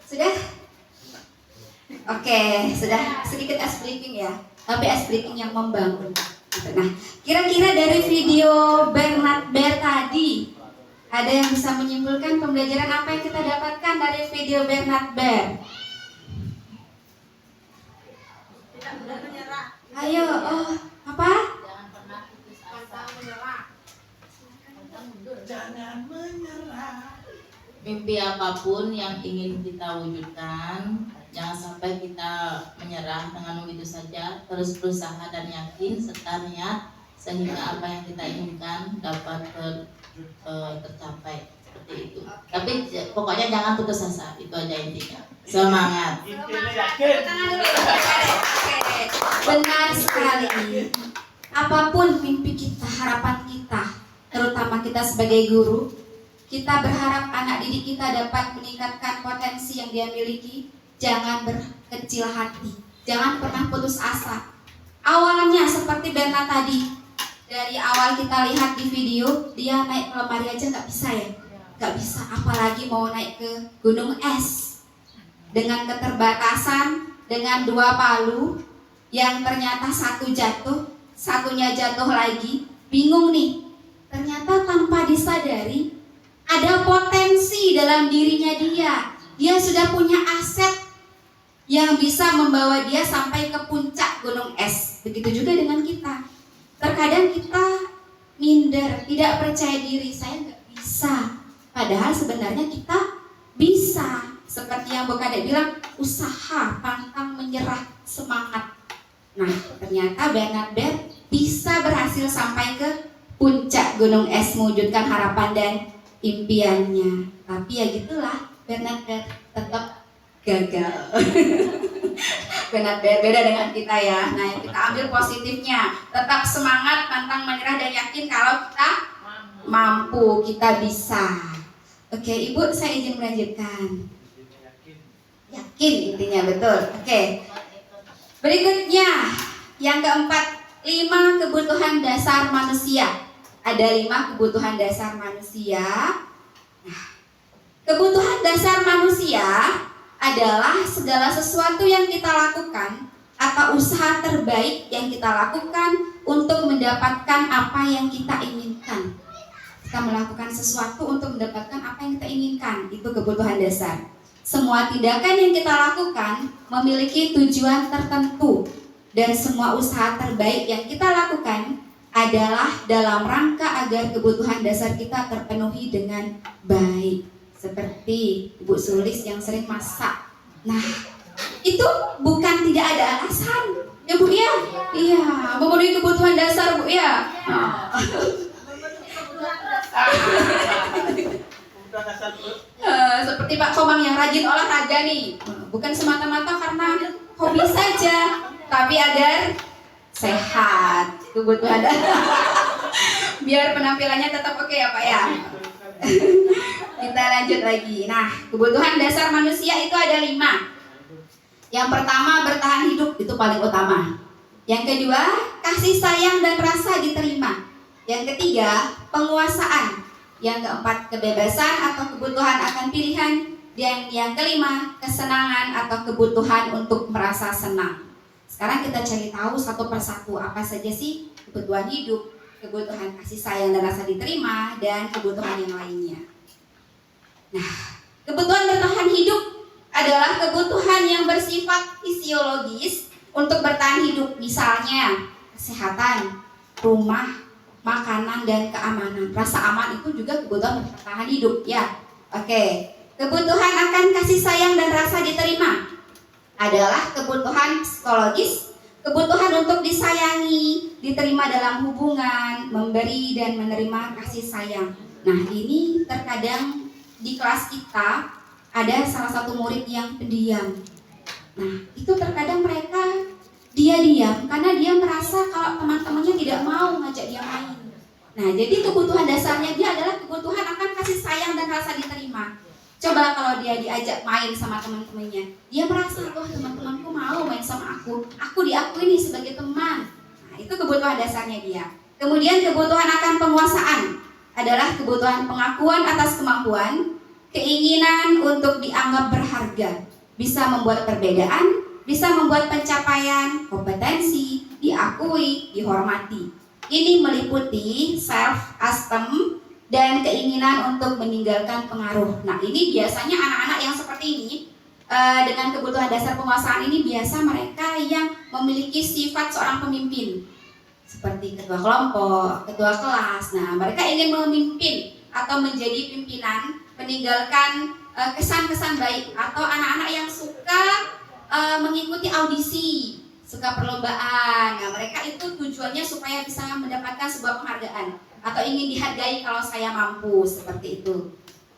S5: Sudah? Oke, sudah sedikit ice breaking ya. Tapi ice breaking yang membangun.
S2: Nah, kira-kira dari video Bernard Baer tadi, ada yang bisa menyimpulkan pembelajaran apa yang kita dapatkan dari video Bernard Baer?
S4: Tidak mudah menyerah.
S2: Ayo, apa?
S7: Jangan pernah putus asa.
S4: Pantang menyerah.
S5: Jangan menyerah.
S7: Mimpi apapun yang ingin kita wujudkan, jangan sampai kita menyerah dengan begitu saja. Terus berusaha dan yakin serta niat sehingga apa yang kita inginkan dapat tercapai seperti itu. Tapi pokoknya jangan putus asa, itu aja intinya. Semangat.
S5: Intinya yakin.
S2: Tangan dulu. Oke. Benar sekali. Apapun mimpi kita, harapan kita, terutama kita sebagai guru, kita berharap anak didik kita dapat meningkatkan potensi yang dia miliki. Jangan berkecil hati, jangan pernah putus asa. Awalnya seperti Bernard tadi, dari awal kita lihat di video, dia naik ke lemari aja nggak bisa ya, nggak bisa, apalagi mau naik ke gunung es dengan keterbatasan, dengan 2 palu yang ternyata satu jatuh, satunya jatuh lagi, bingung nih. Ternyata tanpa disadari ada potensi dalam dirinya dia. Dia sudah punya aset yang bisa membawa dia sampai ke puncak gunung es. Begitu juga dengan kita. Terkadang kita minder, tidak percaya diri, saya nggak bisa. Padahal sebenarnya kita bisa. Seperti yang Bu Kadek bilang, usaha, pantang menyerah, semangat. Nah, ternyata Bernard Baer bisa berhasil sampai ke puncak gunung es, mewujudkan harapan dan impiannya. Tapi ya gitulah, Bernard Baer tetap gagal. Bernard Baer beda dengan kita ya. Nah, yang kita ambil positifnya, tetap semangat, pantang menyerah dan yakin kalau kita mampu, kita bisa. Oke, Ibu, saya izin melanjutkan. Yakin intinya, betul. Oke. Berikutnya, yang keempat, 5 kebutuhan dasar manusia. Ada 5 kebutuhan dasar manusia. Nah, kebutuhan dasar manusia adalah segala sesuatu yang kita lakukan atau usaha terbaik yang kita lakukan untuk mendapatkan apa yang kita inginkan. Kita melakukan sesuatu untuk mendapatkan apa yang kita inginkan, itu kebutuhan dasar. Semua tindakan yang kita lakukan memiliki tujuan tertentu, dan semua usaha terbaik yang kita lakukan adalah dalam rangka agar kebutuhan dasar kita terpenuhi dengan baik. Seperti Ibu Sulis yang sering masak. Nah, itu bukan tidak ada alasan, ya Bu ya? Iya, memenuhi kebutuhan dasar Bu ya. Seperti Pak Komang yang rajin olahraga nih, bukan semata-mata karena hobi saja, tapi agar sehat, kebutuhan biar penampilannya tetap oke ya Pak ya. Kita lanjut lagi. Nah, kebutuhan dasar manusia itu ada 5. Yang pertama, bertahan hidup, itu paling utama. Yang kedua, kasih sayang dan rasa diterima. Yang ketiga, penguasaan. Yang keempat, kebebasan atau kebutuhan akan pilihan. Dan yang kelima, kesenangan atau kebutuhan untuk merasa senang. Sekarang kita cari tahu satu persatu apa saja sih kebutuhan hidup, kebutuhan kasih sayang dan rasa diterima, dan kebutuhan yang lainnya. Nah, kebutuhan bertahan hidup adalah kebutuhan yang bersifat fisiologis untuk bertahan hidup. Misalnya, kesehatan, rumah, makanan, dan keamanan. Rasa aman itu juga kebutuhan bertahan hidup ya. Oke, kebutuhan akan kasih sayang dan rasa diterima adalah kebutuhan psikologis, kebutuhan untuk disayangi, diterima dalam hubungan, memberi dan menerima kasih sayang. Nah, ini terkadang di kelas kita ada salah satu murid yang pendiam. Nah, itu terkadang mereka dia diam karena dia merasa kalau teman-temannya tidak mau ngajak dia main. Nah, jadi kebutuhan dasarnya dia adalah kebutuhan akan kasih sayang dan rasa diterima. Coba kalau dia diajak main sama teman-temannya, dia merasa, wah teman-temanku mau main sama aku diakui nih sebagai teman. Nah, itu kebutuhan dasarnya dia. Kemudian kebutuhan akan penguasaan adalah kebutuhan pengakuan atas kemampuan, keinginan untuk dianggap berharga, bisa membuat perbedaan, bisa membuat pencapaian, kompetensi, diakui, dihormati. Ini meliputi self-esteem dan keinginan untuk meninggalkan pengaruh. Nah, ini biasanya anak-anak yang seperti ini dengan kebutuhan dasar penguasaan ini biasa mereka yang memiliki sifat seorang pemimpin, seperti ketua kelompok, ketua kelas. Nah, mereka ingin memimpin atau menjadi pimpinan, meninggalkan kesan-kesan baik, atau anak-anak yang suka mengikuti audisi, suka perlombaan. Nah, mereka itu tujuannya supaya bisa mendapatkan sebuah penghargaan atau ingin dihargai kalau saya mampu, seperti itu.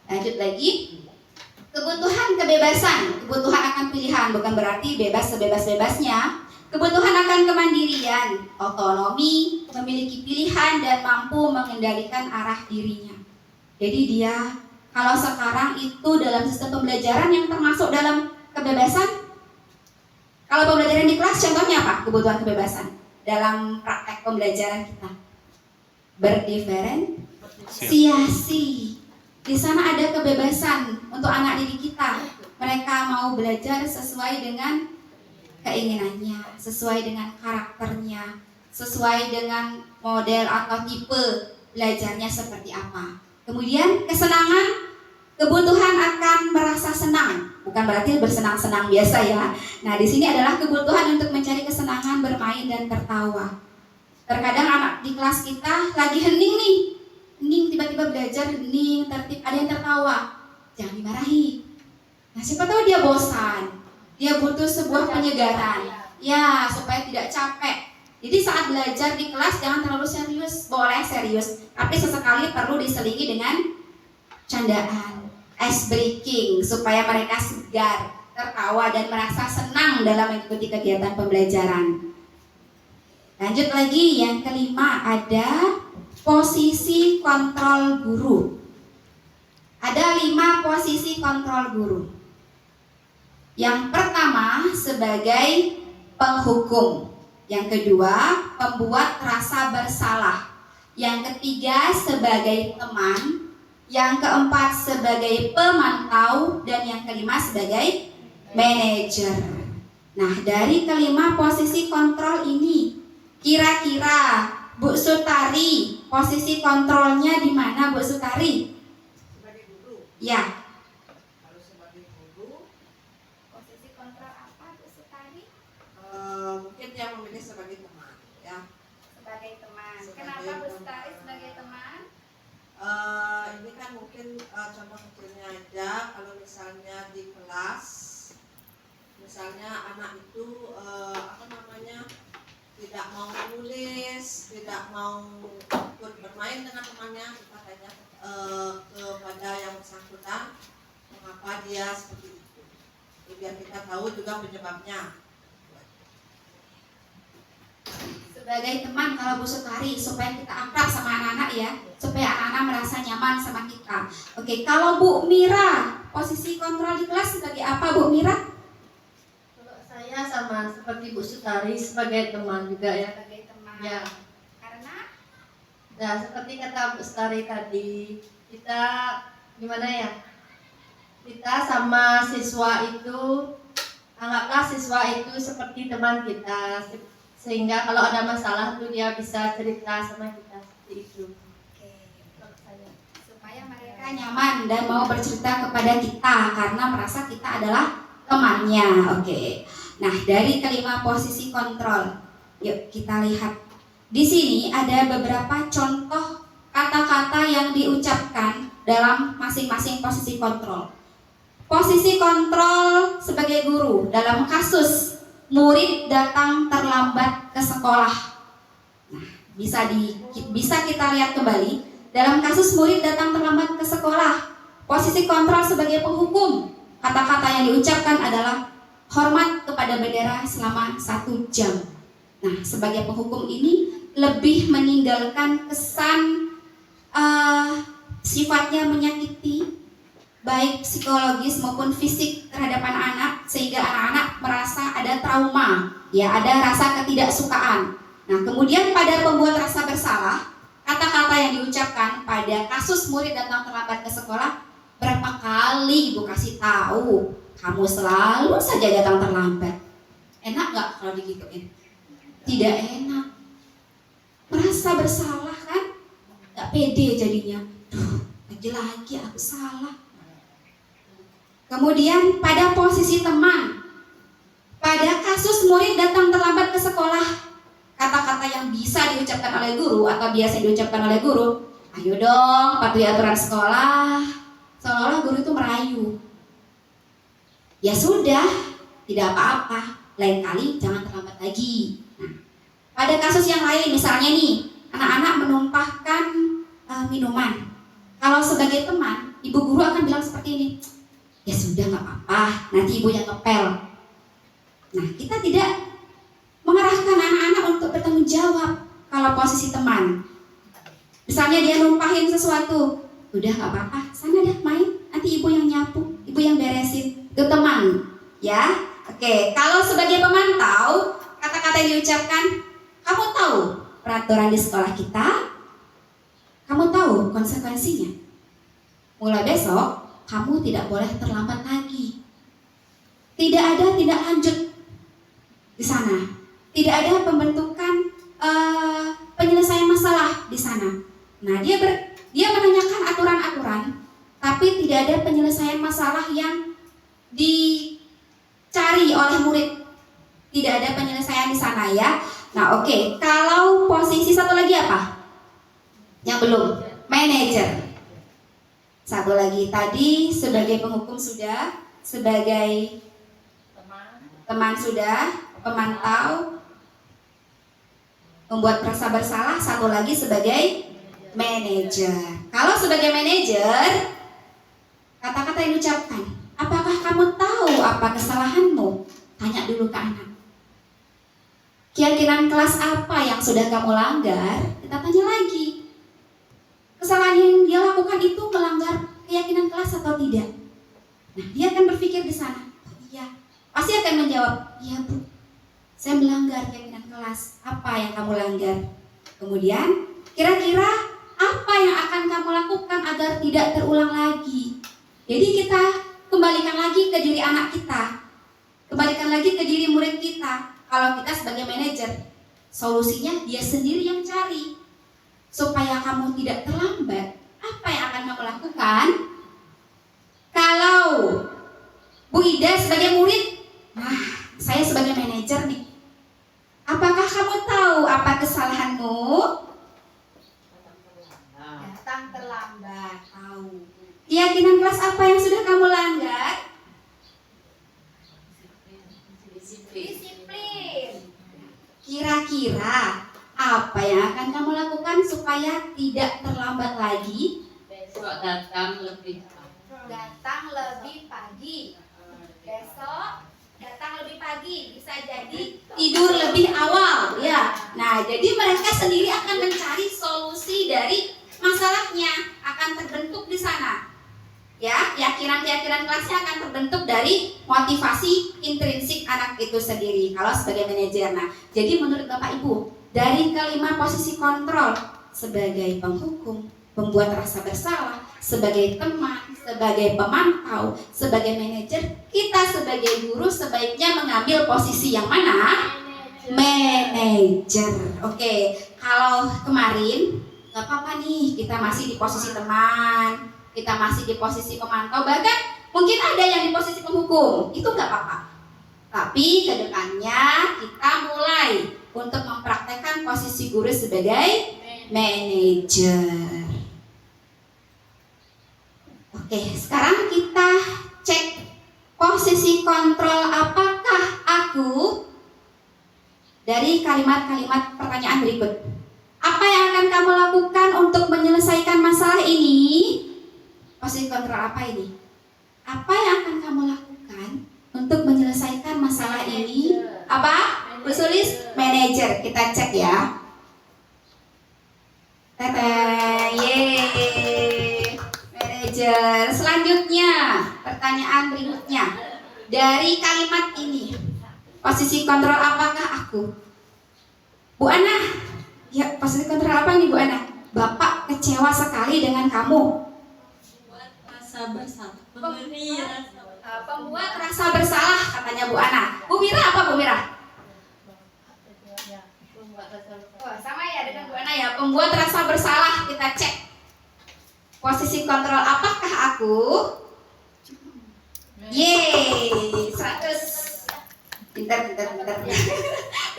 S2: Lanjut lagi. Kebutuhan kebebasan, kebutuhan akan pilihan, bukan berarti bebas sebebas-bebasnya. Kebutuhan akan kemandirian, otonomi, memiliki pilihan dan mampu mengendalikan arah dirinya. Jadi dia kalau sekarang itu dalam sistem pembelajaran yang termasuk dalam kebebasan. Kalau pembelajaran di kelas contohnya apa? Kebutuhan kebebasan dalam praktek pembelajaran kita. Berdiferensiasi. Di sana ada kebebasan untuk anak didik kita. Mereka mau belajar sesuai dengan keinginannya, sesuai dengan karakternya, sesuai dengan model atau tipe belajarnya seperti apa. Kemudian kesenangan, kebutuhan akan merasa senang, bukan berarti bersenang-senang biasa ya. Nah, di sini adalah kebutuhan untuk mencari kesenangan, bermain dan tertawa. Terkadang anak di kelas kita lagi hening nih, hening, tiba-tiba belajar hening, tertib, ada yang tertawa, jangan dimarahi. Nah, siapa tahu dia bosan, dia butuh sebuah penyegaran, ya, supaya tidak capek. Jadi saat belajar di kelas jangan terlalu serius, boleh serius, tapi sesekali perlu diselingi dengan candaan, ice breaking, supaya mereka segar, tertawa dan merasa senang dalam mengikuti kegiatan pembelajaran. Lanjut lagi, yang kelima ada posisi kontrol guru. Ada 5 posisi kontrol guru. Yang pertama sebagai penghukum, yang kedua pembuat rasa bersalah, yang ketiga sebagai teman, yang keempat sebagai pemantau, dan yang kelima sebagai manajer. Nah, dari kelima posisi kontrol ini, kira-kira Bu Sutari posisi kontrolnya di mana, Bu Sutari?
S3: Sebagai guru.
S2: Ya.
S3: Kalau sebagai guru,
S2: Posisi kontrol apa, Bu Sutari?
S3: mungkin yang memilih sebagai teman, ya.
S2: Sebagai teman.
S3: Sebagai
S2: Kenapa Bu
S3: teman.
S2: Sutari sebagai teman?
S3: Ini kan mungkin contoh kecilnya aja. Kalau misalnya di kelas, misalnya anak itu tidak mau menulis, tidak mau ikut bermain dengan temannya, kita tanya kepada yang bersangkutan mengapa dia seperti itu, biar kita tahu juga penyebabnya.
S2: Sebagai teman, kalau Bu Sutari, supaya kita akrab sama anak-anak ya, supaya anak-anak merasa nyaman sama kita. Oke, kalau Bu Mira posisi kontrol di kelas sebagai apa, Bu Mira?
S6: Kalau saya sama seperti Bu Sutari sebagai teman juga ya.
S2: Sebagai teman.
S6: Ya.
S2: Karena
S6: Nah, seperti kata Bu Sutari tadi, kita gimana ya? Kita sama siswa itu, anggaplah siswa itu seperti teman kita, sehingga kalau ada masalah tuh dia bisa cerita sama kita seperti itu.
S2: oke, supaya mereka nyaman dan mau bercerita kepada kita karena merasa kita adalah temannya. Oke. Nah, dari kelima posisi kontrol, yuk kita lihat. Di sini ada beberapa contoh kata-kata yang diucapkan dalam masing-masing posisi kontrol. Posisi kontrol sebagai guru dalam kasus murid datang terlambat ke sekolah. Nah, bisa kita lihat kembali dalam kasus murid datang terlambat ke sekolah. Posisi kontrol sebagai penghukum, kata-kata yang diucapkan adalah hormat kepada bendera selama 1 jam. Nah, sebagai penghukum ini lebih meninggalkan kesan sifatnya menyakiti, baik psikologis maupun fisik terhadap anak-anak, sehingga anak-anak merasa ada trauma, ya, ada rasa ketidaksukaan. Nah, kemudian pada pembuat rasa bersalah, kata-kata yang diucapkan pada kasus murid datang terlambat ke sekolah, berapa kali Ibu kasih tahu, kamu selalu saja datang terlambat. Enak nggak kalau digituin? tidak enak, merasa bersalah kan, gak pede jadinya. Duh, lagi-lagi aku salah. Kemudian pada posisi teman, pada kasus murid datang terlambat ke sekolah, kata-kata yang bisa diucapkan oleh guru atau biasa diucapkan oleh guru, ayo dong patuhi aturan sekolah, seolah-olah guru itu merayu. Ya sudah, tidak apa-apa, lain kali jangan terlambat lagi. Nah, pada kasus yang lain, misalnya nih, anak-anak menumpahkan minuman. Kalau sebagai teman, ibu guru akan bilang seperti ini, ya sudah nggak apa-apa, nanti ibu yang ngepel. Nah, kita tidak mengarahkan anak-anak untuk bertanggung jawab kalau posisi teman. Misalnya dia numpahin sesuatu, udah nggak apa-apa, sana dah main, nanti ibu yang nyapu, ibu yang beresin. Itu teman, ya. Oke, kalau sebagai pemantau, kata-kata yang diucapkan, kamu tahu peraturan di sekolah kita, kamu tahu konsekuensinya. Mulai besok, kamu tidak boleh terlambat lagi. Tidak ada tindak lanjut di sana. Tidak ada pembentukan penyelesaian masalah di sana. Nah, dia menanyakan aturan-aturan, tapi tidak ada penyelesaian masalah yang dicari oleh murid. Tidak ada penyelesaian di sana ya. Nah, oke. Kalau posisi satu lagi apa? Yang belum, manajer. Satu lagi tadi sebagai penghukum sudah, sebagai teman sudah, pemantau, membuat merasa bersalah. Satu lagi sebagai manajer. Kalau sebagai manajer, kata-kata yang diucapkan, apakah kamu tahu apa kesalahanmu? Tanya dulu ke anak. Keyakinan kelas apa yang sudah kamu langgar? Kita tanya lagi. Kesalahan yang dia lakukan itu melanggar keyakinan kelas atau tidak? Nah, dia akan berpikir di sana. Oh, iya. Pasti akan menjawab, iya Bu, saya melanggar keyakinan kelas. Apa yang kamu langgar? Kemudian, kira-kira apa yang akan kamu lakukan agar tidak terulang lagi? Jadi kita kembalikan lagi ke diri anak kita, kembalikan lagi ke diri murid kita. Kalau kita sebagai manajer, solusinya dia sendiri yang cari. Supaya kamu tidak terlambat, apa yang akan kamu lakukan? Kalau Bu Ida sebagai murid, nah, saya sebagai manajer nih, apakah kamu tahu apa kesalahanmu? Datang terlambat, tahu. Keyakinan kelas apa yang sudah kamu langgar? Disiplin. Kira-kira apa yang akan kamu lakukan supaya tidak terlambat lagi?
S7: Besok datang lebih
S2: pagi. Besok datang lebih pagi, bisa jadi tidur lebih awal, ya. Nah, jadi mereka sendiri akan mencari solusi dari masalahnya, akan terbentuk di sana. Ya, keyakinan-keyakinan kelasnya akan terbentuk dari motivasi intrinsik anak itu sendiri. Kalau sebagai manajer, nah, jadi menurut Bapak Ibu, dari kelima posisi kontrol, sebagai penghukum, pembuat rasa bersalah, sebagai teman, sebagai pemantau, sebagai manajer, kita sebagai guru sebaiknya mengambil posisi yang mana? Manajer. Oke, kalau kemarin gak apa-apa nih, kita masih di posisi teman, kita masih di posisi pemantau, bahkan mungkin ada yang di posisi penghukum, itu gak apa-apa. Tapi kedepannya kita mulai untuk mempraktekkan posisi guru sebagai manajer. Oke, sekarang kita cek posisi kontrol apakah aku dari kalimat-kalimat pertanyaan berikut. Apa yang akan kamu lakukan untuk menyelesaikan masalah ini? Posisi kontrol apa ini? Apa yang akan kamu lakukan untuk menyelesaikan masalah ini? Apa? Tulis manajer. Kita cek ya. Yeay. Manajer. Selanjutnya, pertanyaan berikutnya. Dari kalimat ini, posisi kontrol apakah aku? Bu Ana, ya posisi kontrol apa nih Bu Ana? Bapak kecewa sekali dengan kamu.
S4: Buat rasa bersalah, memberi rasa
S2: Pembuat rasa bersalah katanya Bu Ana. Bu Mira apa Bu Mira? Oh, sama ya dengan Bu Ana ya. Pembuat rasa bersalah, kita cek. Posisi kontrol apakah aku? Yeay, 100. Pintar.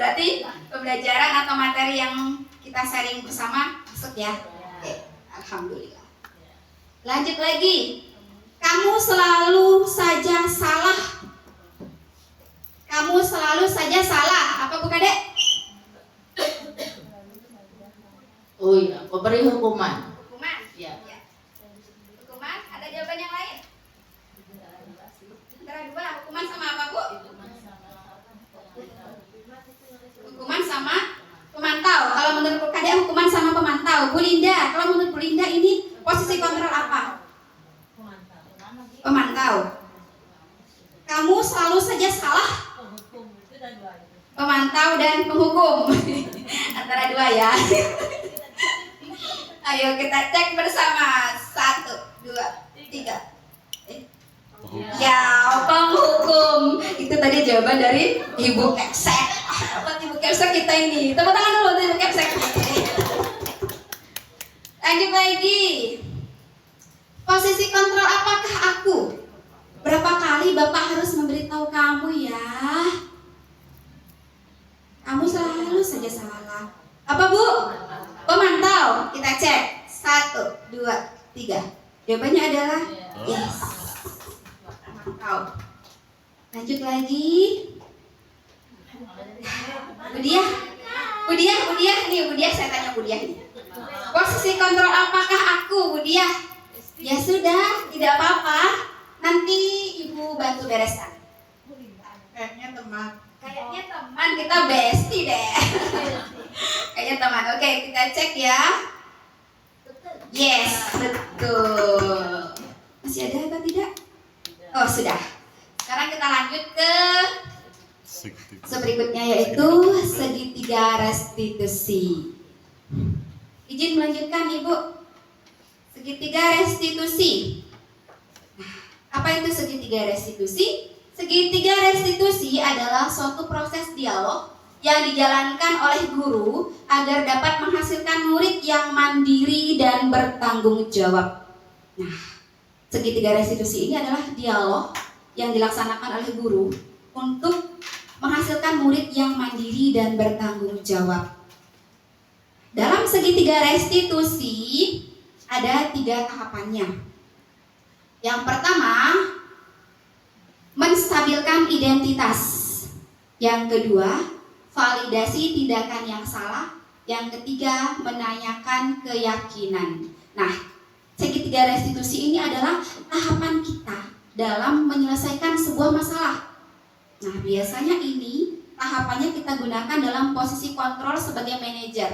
S2: Berarti pembelajaran atau materi yang kita sharing bersama masuk ya. Oke, alhamdulillah. Lanjut lagi. Kamu selalu saja salah. Kamu selalu saja salah. Apa Bu Kadek?
S7: Oh iya, memberi hukuman.
S2: Hukuman.
S7: Ya.
S2: Hukuman. Ada jawaban yang lain? Antara dua. Hukuman sama apa Bu? Hukuman sama pemantau. Kalau menurut Bu Kadek hukuman sama pemantau. Bu Linda, kalau menurut Bu Linda ini posisi kontrol apa? Pemantau. Kamu selalu saja salah. Pemantau dan penghukum. Antara dua ya. Ayo kita cek bersama. 1, 2, 3. Ya, penghukum. Itu tadi jawaban dari Ibu Kepsek. Apa Ibu Kepsek kita ini? Tepuk tangan dulu untuk Ibu Kepsek. Lanjut lagi. Posisi kontrol apakah aku? Berapa kali Bapak harus memberitahu kamu ya? Kamu selalu saja salah. Apa Bu? Pemantau. Kita cek. 1, 2, 3. Jawabannya adalah yes. Pemantau. Lanjut lagi. Budiah. Nih Budiah, saya tanya Budiah nih. Posisi kontrol apakah aku, Budiah? Ya sudah, tidak apa-apa. Nanti Ibu bantu bereskan. Kayaknya teman, kita bestie deh. Kayaknya teman. Oke, kita cek ya. Yes, betul. Masih ada atau tidak? Oh, sudah. Sekarang kita lanjut ke berikutnya, yaitu segitiga restitusi. Izin melanjutkan Ibu. Segitiga restitusi. Apa itu segitiga restitusi? Segitiga restitusi adalah suatu proses dialog yang dijalankan oleh guru agar dapat menghasilkan murid yang mandiri dan bertanggung jawab. Nah, segitiga restitusi ini adalah dialog yang dilaksanakan oleh guru untuk menghasilkan murid yang mandiri dan bertanggung jawab. Dalam segitiga restitusi ada 3 tahapannya. Yang pertama, menstabilkan identitas. Yang kedua, validasi tindakan yang salah. Yang ketiga, menanyakan keyakinan. Nah, segitiga restitusi ini adalah tahapan kita dalam menyelesaikan sebuah masalah. Nah, biasanya ini tahapannya kita gunakan dalam posisi kontrol sebagai manajer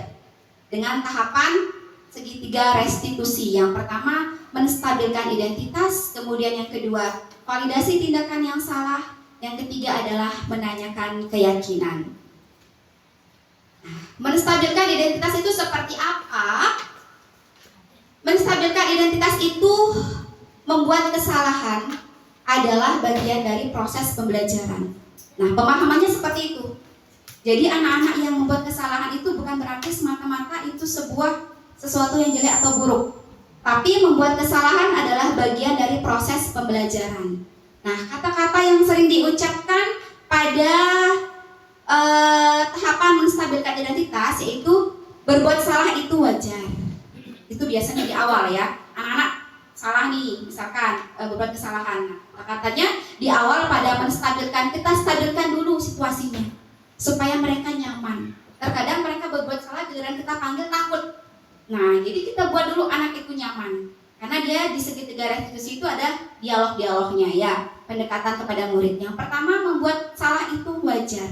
S2: dengan tahapan segitiga restitusi. Yang pertama, menstabilkan identitas. Kemudian yang kedua, validasi tindakan yang salah. Yang ketiga adalah menanyakan keyakinan. Nah, menstabilkan identitas itu seperti apa? Menstabilkan identitas itu membuat kesalahan adalah bagian dari proses pembelajaran. Nah, pemahamannya seperti itu. Jadi anak-anak yang membuat kesalahan itu bukan berarti semata-mata itu sesuatu yang jelek atau buruk. Tapi membuat kesalahan adalah bagian dari proses pembelajaran. Nah, kata-kata yang sering diucapkan pada tahapan menstabilkan identitas yaitu berbuat salah itu wajar. Itu biasanya di awal ya. Anak-anak salah nih, misalkan berbuat kesalahan. Nah, katanya di awal pada menstabilkan, kita stabilkan dulu situasinya supaya mereka nyaman. Terkadang mereka berbuat salah giliran kita panggil takut. Nah, jadi kita buat dulu anak itu nyaman. Karena dia di segitiga restitusi itu ada dialog-dialognya ya, pendekatan kepada murid. Yang pertama, membuat salah itu wajar.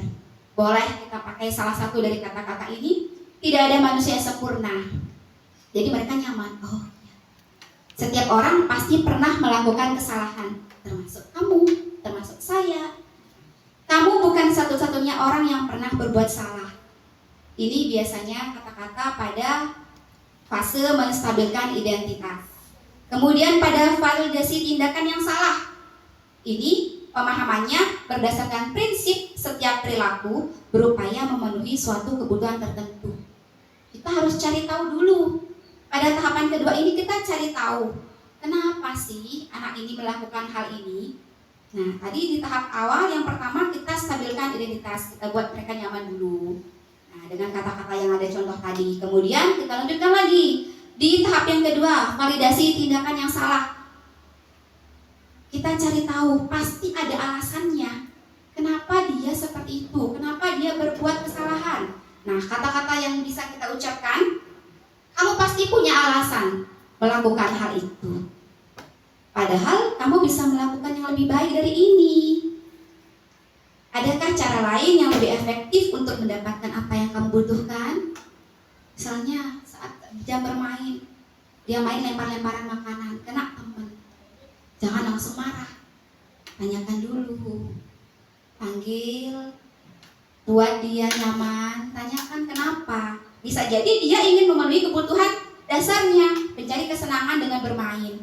S2: Boleh kita pakai salah satu dari kata-kata ini. Tidak ada manusia yang sempurna. Jadi mereka nyaman. Oh, setiap orang pasti pernah melakukan kesalahan, termasuk kamu, termasuk saya. Kamu bukan satu-satunya orang yang pernah berbuat salah. Ini biasanya kata-kata pada fase menstabilkan identitas. Kemudian pada validasi tindakan yang salah. Ini pemahamannya berdasarkan prinsip setiap perilaku berupaya memenuhi suatu kebutuhan tertentu. Kita harus cari tahu dulu. Pada tahapan kedua ini kita cari tahu, kenapa sih anak ini melakukan hal ini? Nah, tadi di tahap awal yang pertama kita stabilkan identitas, kita buat mereka nyaman dulu. Nah, dengan kata-kata yang ada contoh tadi. Kemudian kita lanjutkan lagi. Di tahap yang kedua, validasi tindakan yang salah. Kita cari tahu, pasti ada alasannya. Kenapa dia seperti itu? Kenapa dia berbuat kesalahan? Nah, kata-kata yang bisa kita ucapkan, kamu pasti punya alasan melakukan hal itu. Padahal kamu bisa melakukan yang lebih baik dari ini. Adakah cara lain yang lebih efektif untuk mendapatkan apa yang kamu butuhkan? Misalnya saat jam bermain, dia main lempar-lemparan makanan, kena teman. Jangan langsung marah. Tanyakan dulu. Panggil, buat dia nyaman, tanyakan kenapa. Bisa jadi dia ingin memenuhi kebutuhan dasarnya, mencari kesenangan dengan bermain.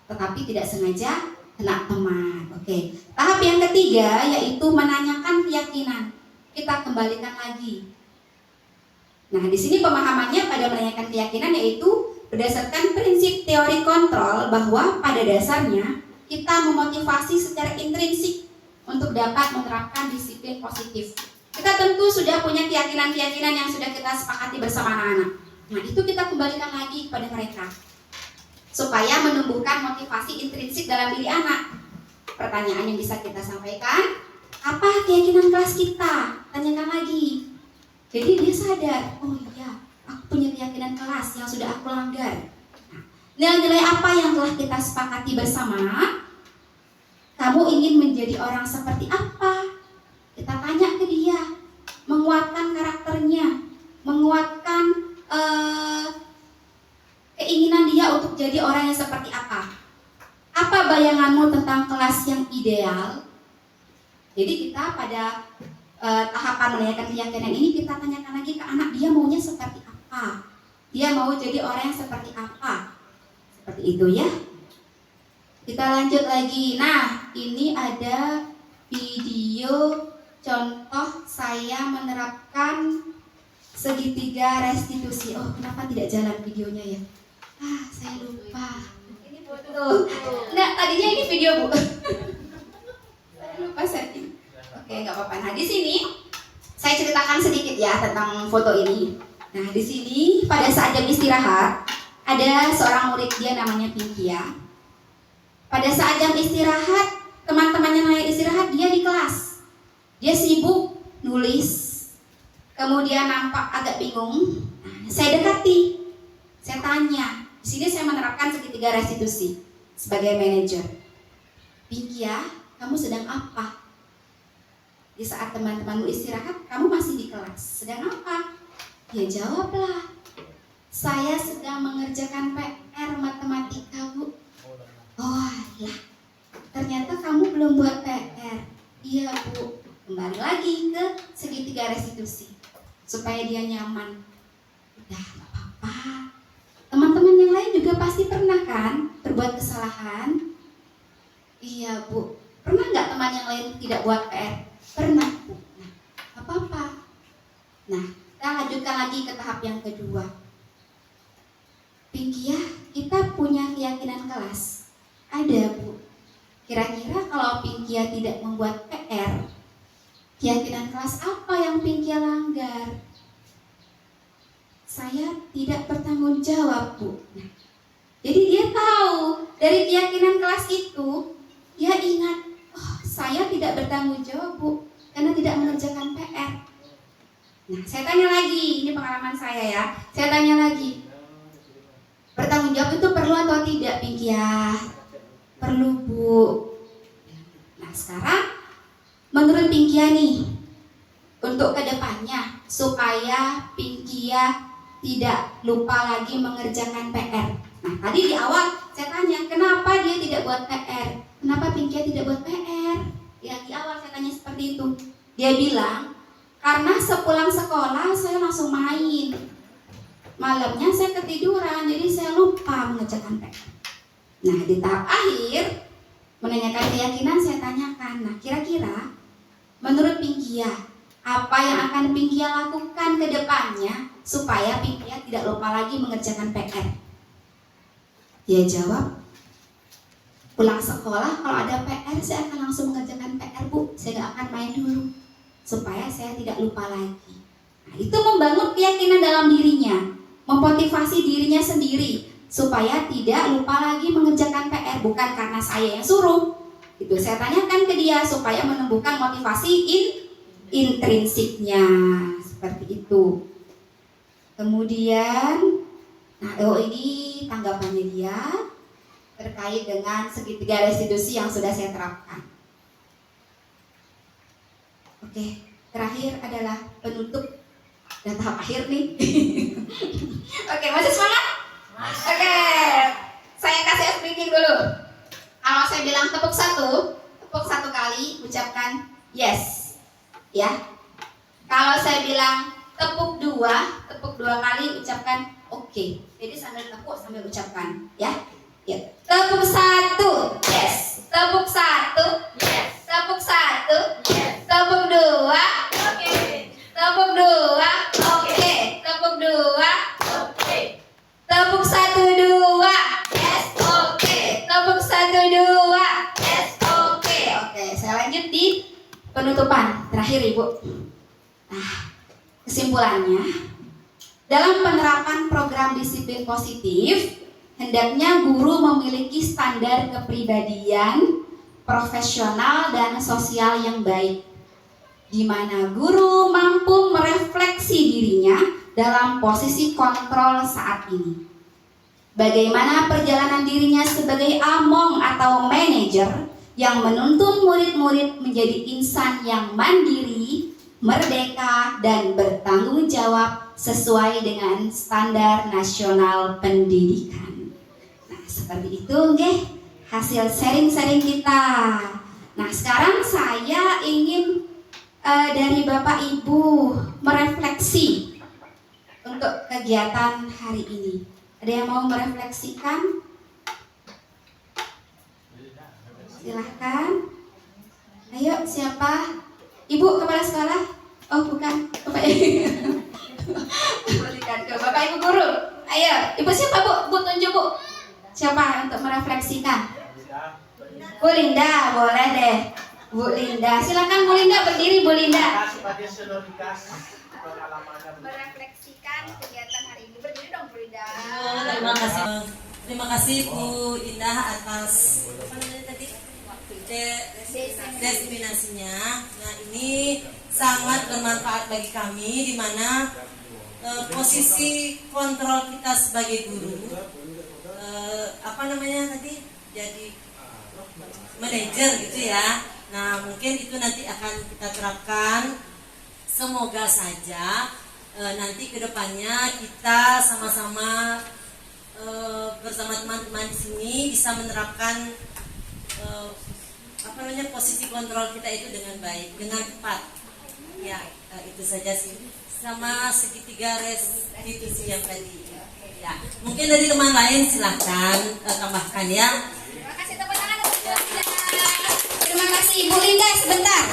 S2: Tetapi tidak sengaja kena teman. Oke. Tahap yang ketiga yaitu menanyakan keyakinan. Kita kembalikan lagi. Nah, di sini pemahamannya pada menanyakan keyakinan yaitu berdasarkan prinsip teori kontrol bahwa pada dasarnya kita memotivasi secara intrinsik untuk dapat menerapkan disiplin positif. Kita tentu sudah punya keyakinan-keyakinan yang sudah kita sepakati bersama anak-anak. Nah, itu kita kembalikan lagi kepada mereka supaya menumbuhkan motivasi intrinsik dalam diri anak. Pertanyaan yang bisa kita sampaikan, apa keyakinan kelas kita? Tanyakan lagi. Jadi dia sadar, oh iya, aku punya keyakinan kelas yang sudah aku langgar. Nah, nilai-nilai apa yang telah kita sepakati bersama? Kamu ingin menjadi orang seperti apa? Kita tanya ke dia, menguatkan karakternya, menguatkan keinginan dia untuk jadi orang yang seperti apa. Apa bayanganmu tentang kelas yang ideal? Jadi kita pada tahapan menanyakan keyakinan ini kita tanyakan lagi ke anak, dia maunya seperti apa? Dia mau jadi orang yang seperti apa? Seperti itu ya. Kita lanjut lagi. Nah, ini ada video contoh saya menerapkan segitiga restitusi. Oh, kenapa tidak jalan videonya ya? Saya lupa. Ini foto. Enggak, tadinya ini video, Bu. Saya lupa setting. Oke, nggak apa-apa. Nah, di sini saya ceritakan sedikit ya tentang foto ini. Nah, di sini pada saat jam istirahat ada seorang murid dia namanya Pinkia. Pada saat jam istirahat, teman-temannya naik istirahat, dia di kelas. Dia sibuk nulis. Kemudian nampak agak bingung. Nah, saya dekati. Saya tanya. Di sini saya menerapkan segitiga restitusi sebagai manajer. Pinkia, kamu sedang apa? Di saat teman-temanmu istirahat, kamu masih di kelas. Sedang apa? Ya jawablah. Saya sedang mengerjakan PR matematika, Bu. Oh ya, ternyata kamu belum buat PR. Iya, Bu. Kembali lagi ke segitiga restitusi supaya dia nyaman. Udah, gak apa-apa. Teman-teman yang lain juga pasti pernah kan berbuat kesalahan? Iya, Bu. Pernah nggak teman yang lain tidak buat PR? Pernah, Bu. Nah, apa-apa. Nah, kita lanjutkan lagi ke tahap yang kedua. Pinkia, kita punya keyakinan kelas. Ada, Bu. Kira-kira kalau Pinkia tidak membuat PR, keyakinan kelas apa yang Pinkia langgar? Saya tidak bertanggung jawab, Bu. Nah, jadi dia tahu dari keyakinan kelas itu, dia ingat, oh, saya tidak bertanggung jawab, Bu, karena tidak mengerjakan PR. Nah, saya tanya lagi, ini pengalaman saya ya. Saya tanya lagi, bertanggung jawab itu perlu atau tidak, Pinkia? Perlu, Bu. Nah, sekarang menurut Pinkia nih, untuk kedepannya supaya Pinkia tidak lupa lagi mengerjakan PR. Nah, tadi di awal saya tanya, kenapa dia tidak buat PR? Kenapa Pinkia tidak buat PR? Ya, di awal saya tanya seperti itu. Dia bilang, karena sepulang sekolah saya langsung main. Malamnya saya ketiduran, jadi saya lupa mengerjakan PR. Nah, di tahap akhir, menanyakan keyakinan, saya tanyakan, nah kira-kira menurut Pinggia, apa yang akan Pinggia lakukan ke depannya supaya Pinggia tidak lupa lagi mengerjakan PR? Dia jawab, pulang sekolah kalau ada PR saya akan langsung mengerjakan PR, Bu. Saya gak akan main dulu supaya saya tidak lupa lagi. Nah, itu membangun keyakinan dalam dirinya, memotivasi dirinya sendiri supaya tidak lupa lagi mengerjakan PR, bukan karena saya yang suruh. Itu saya tanyakan ke dia supaya menumbuhkan motivasi intrinsiknya, seperti itu. Kemudian, nah ini tanggapannya dia terkait dengan segitiga restitusi yang sudah saya terapkan. Oke, terakhir adalah penutup dan tahap akhir nih. Oke, masih semangat? Oke, saya kasih speaking dulu. Kalau saya bilang tepuk satu kali, ucapkan yes, ya. Kalau saya bilang tepuk dua kali, ucapkan oke. Jadi sambil tepuk sambil ucapkan, ya. Ya. Tepuk satu, yes. Tepuk satu, yes. Tepuk satu, yes. Tepuk dua, oke. Tepuk dua, oke. Tepuk dua, oke. Tepuk satu dua, yes, oke. Tepuk satu dua, yes, oke. Oke, saya lanjut di penutupan terakhir, Ibu. Nah, kesimpulannya, dalam penerapan program disiplin positif, hendaknya guru memiliki standar kepribadian, profesional, dan sosial yang baik, di mana guru mampu merefleksi dirinya dalam posisi kontrol saat ini. Bagaimana perjalanan dirinya sebagai among atau manajer yang menuntun murid-murid menjadi insan yang mandiri, merdeka, dan bertanggung jawab sesuai dengan standar nasional pendidikan. Nah, seperti itu nggih hasil sharing-sharing kita. Nah, sekarang saya ingin dari Bapak Ibu merefleksi untuk kegiatan hari ini. Ada yang mau merefleksikan? Silahkan. Ayo, siapa? Ibu kepala sekolah? Oh, bukan. Bapak Ibu. Berikan ke Bapak Ibu guru. Ayo, Ibu siapa, Bu? Bu tunjuk, Bu. Siapa untuk merefleksikan? Bu Linda, boleh deh. Bu Linda, silakan Bu Linda berdiri, Bu Linda. Merefleksikan kegiatan hari ini. Berdiri dong, Bu Linda.
S4: Terima kasih Bu Indah atas apa namanya tadi? Diseminasinya. Nah, ini sangat bermanfaat bagi kami, di mana posisi kontrol kita sebagai guru, apa namanya tadi, jadi manajer gitu ya. Nah, mungkin itu nanti akan kita terapkan. Semoga saja nanti kedepannya kita sama-sama bersama teman-teman di sini bisa menerapkan apa namanya posisi kontrol kita itu dengan baik, dengan tepat. Ya, itu saja sih. Sama segitiga restitusi yang tadi. Ya, mungkin dari teman lain silahkan tambahkan ya.
S2: Terima kasih, tepuk tangan untuk Bu Linda. Terima kasih Bu Linda. Sebentar.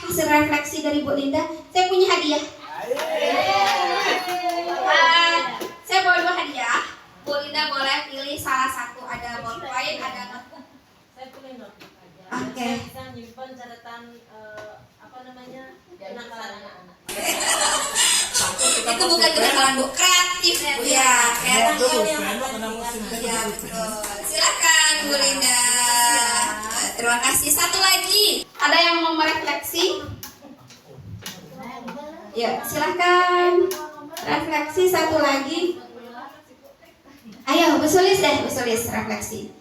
S2: Hasil refleksi dari Bu Linda. Saya punya hadiah. Saya bawa 2 hadiah. Bu Linda boleh pilih salah satu, ada ballpoint, ada notebook.
S4: Saya pilih notebook aja.
S2: Oke.
S4: Saya bisa nyimpan catatan apa namanya kenakalan anak-anak.
S2: Itu bukan kenakalan, Bu, kreatif Bu ya. Kreatif. Ya, betul. Silakan Bu Linda. Terima kasih. Satu lagi, ada yang mau merefleksi? Ya, silakan. Refleksi satu lagi. Ayo, Bu Sulis deh, Bu Sulis refleksi.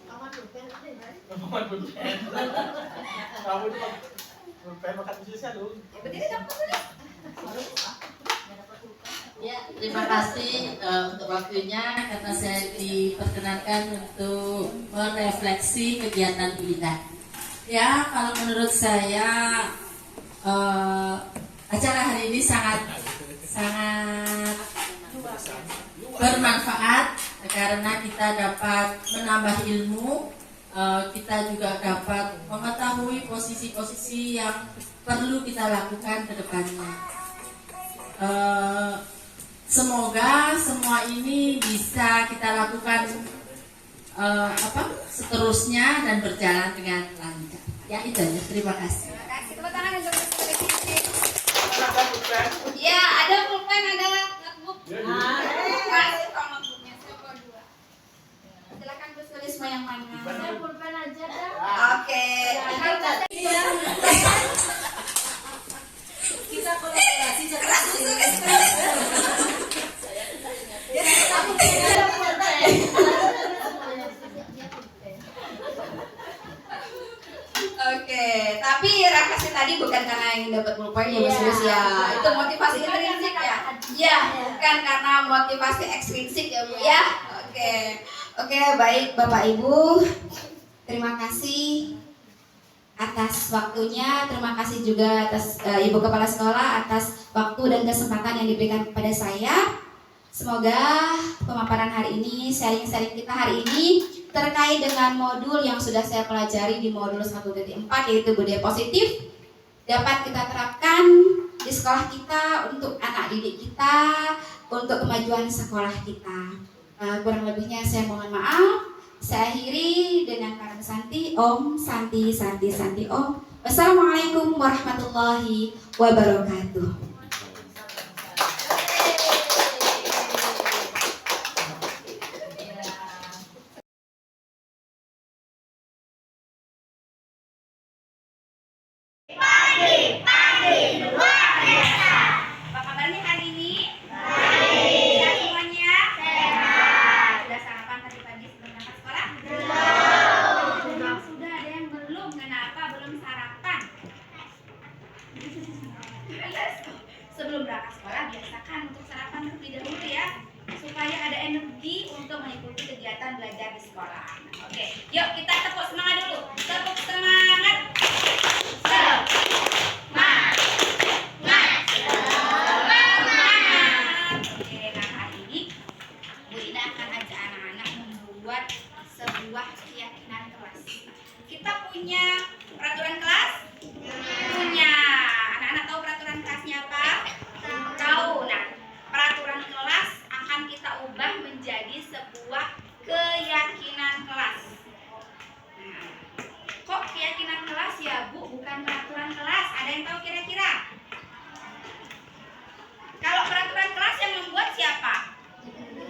S7: Ya, terima kasih untuk waktunya karena saya diperkenankan untuk merefleksi kegiatan kita. Ya, kalau menurut saya acara hari ini sangat bermanfaat karena kita dapat menambah ilmu kita juga dapat mengetahui posisi-posisi yang perlu kita lakukan ke depannya. Semoga semua ini bisa kita lakukan seterusnya dan berjalan dengan lancar. Ya itu aja. Terima kasih.
S2: Terima kasih. Tepuk tangan untuk ya, ada pulpen, ada notebook. Kasih kok notebooknya, saya bawa 2. Silakan Bu Sulisma yang mana?
S6: Saya pulpen aja dah.
S2: Oke.
S4: Kita kolaborasi cepat.
S2: Oke, tapi Rakasi tadi bukan karena yang dapat pulpen ya Bu Sulis ya. Itu motivasi intrinsik ya. Iya, bukan karena motivasi ekstrinsik ya Bu ya. Oke, baik Bapak Ibu. Terima kasih atas waktunya, terima kasih juga atas Ibu Kepala Sekolah atas waktu dan kesempatan yang diberikan kepada saya. Semoga pemaparan hari ini, sharing-sharing kita hari ini terkait dengan modul yang sudah saya pelajari di modul 1.4 yaitu budaya positif dapat kita terapkan di sekolah kita untuk anak didik kita, untuk kemajuan sekolah kita. Kurang lebihnya saya mohon maaf. Saya akhiri dengan para pesanti. Om Santi Santi Santi Om. Wassalamualaikum warahmatullahi wabarakatuh. Apa kabarnya hari ini? Sehat semuanya? Sehat. Sudah sarapan tadi pagi sebelum berangkat sekolah? Belum. Sudah ada yang belum. Kenapa belum sarapan? Sebelum berangkat sekolah biasakan untuk sarapan terlebih dahulu ya, supaya ada energi untuk mengikuti kegiatan belajar di sekolah. Oke, yuk kita tepuk semangat dulu. Tepuk semangat. Sebuah keyakinan kelas. Kita punya peraturan kelas? Punya. Anak-anak tahu peraturan kelasnya apa? Tahu. Nah, peraturan kelas akan kita ubah menjadi sebuah keyakinan kelas. Nah, kok keyakinan kelas ya Bu? Bukan peraturan kelas. Ada yang tahu kira-kira? Kalau peraturan kelas yang membuat siapa?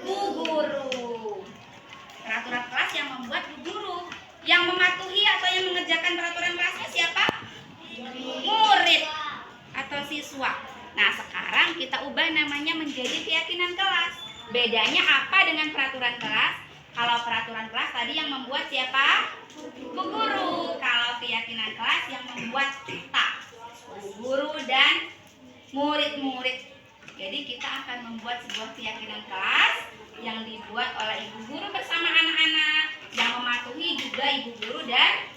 S2: Bu Guru. Peraturan kelas yang membuat Bu Guru. Yang mematuhi atau yang mengerjakan peraturan kelasnya siapa? Murid atau siswa. Nah, sekarang kita ubah namanya menjadi keyakinan kelas. Bedanya apa dengan peraturan kelas? Kalau peraturan kelas tadi yang membuat siapa? Bu Guru. Kalau keyakinan kelas yang membuat kita, Bu Guru dan murid-murid. Jadi kita akan membuat sebuah keyakinan kelas yang dibuat oleh Ibu Guru bersama anak-anak, yang mematuhi juga Ibu Guru dan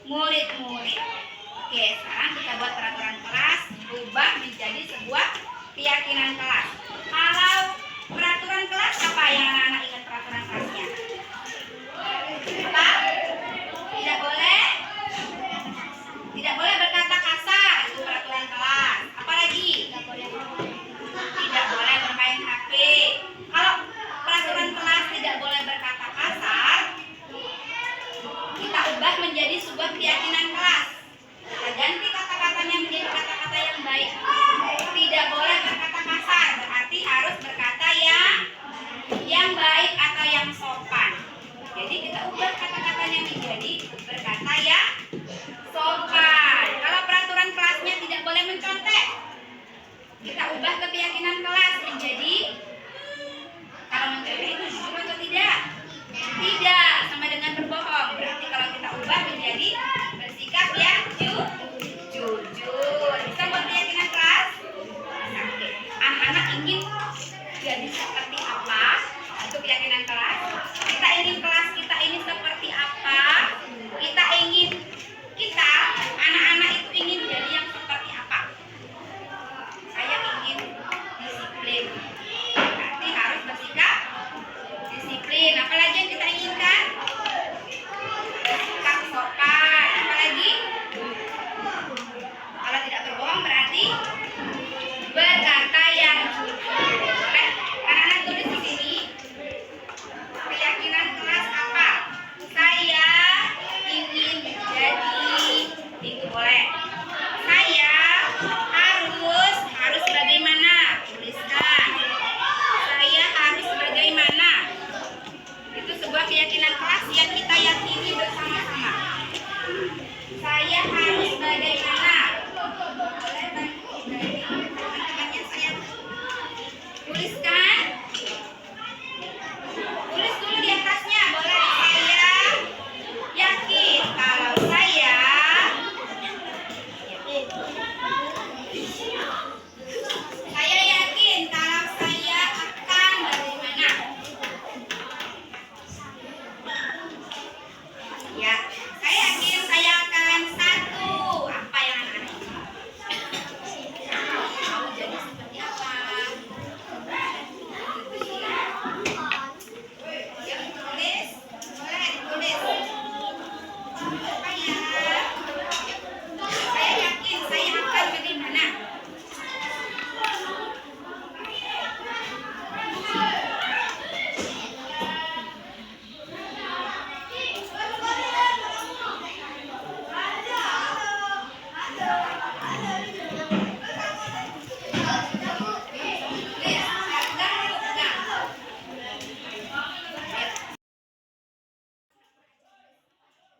S2: murid-murid. Oke, sekarang kita buat peraturan kelas, ubah menjadi sebuah keyakinan kelas. Kalau peraturan kelas apa yang anak-anak ingat peraturan kelasnya? Apa? Tidak boleh? Tidak boleh berkata kasar, itu peraturan kelas. Apalagi? Tidak boleh bermain HP. Kalau peraturan kelas tidak boleh berkata kasar, kita ubah menjadi sebuah keyakinan kelas. Kita ganti kata-katanya menjadi kata-kata yang baik. Tidak boleh berkata kasar, berarti harus berkata yang baik atau yang sopan. Jadi kita ubah kata-katanya menjadi berkata yang sopan. Kalau peraturan kelasnya tidak boleh mencontek, kita ubah ke keyakinan kelas menjadi, kalau mencontek itu jujur atau tidak? Tidak, sama dengan berbohong. Berarti kalau kita ubah menjadi bersikap yang jujur. Bisa buat keyakinan kelas? Oke. Anak-anak ingin jadi seperti apa? Itu keyakinan kelas. Kita ingin kelas kita ini seperti apa? Kita anak-anak itu ingin jadi yang seperti apa? Saya ingin disiplin. Berarti harus bersikap disiplin. Apalagi yang kita inginkan?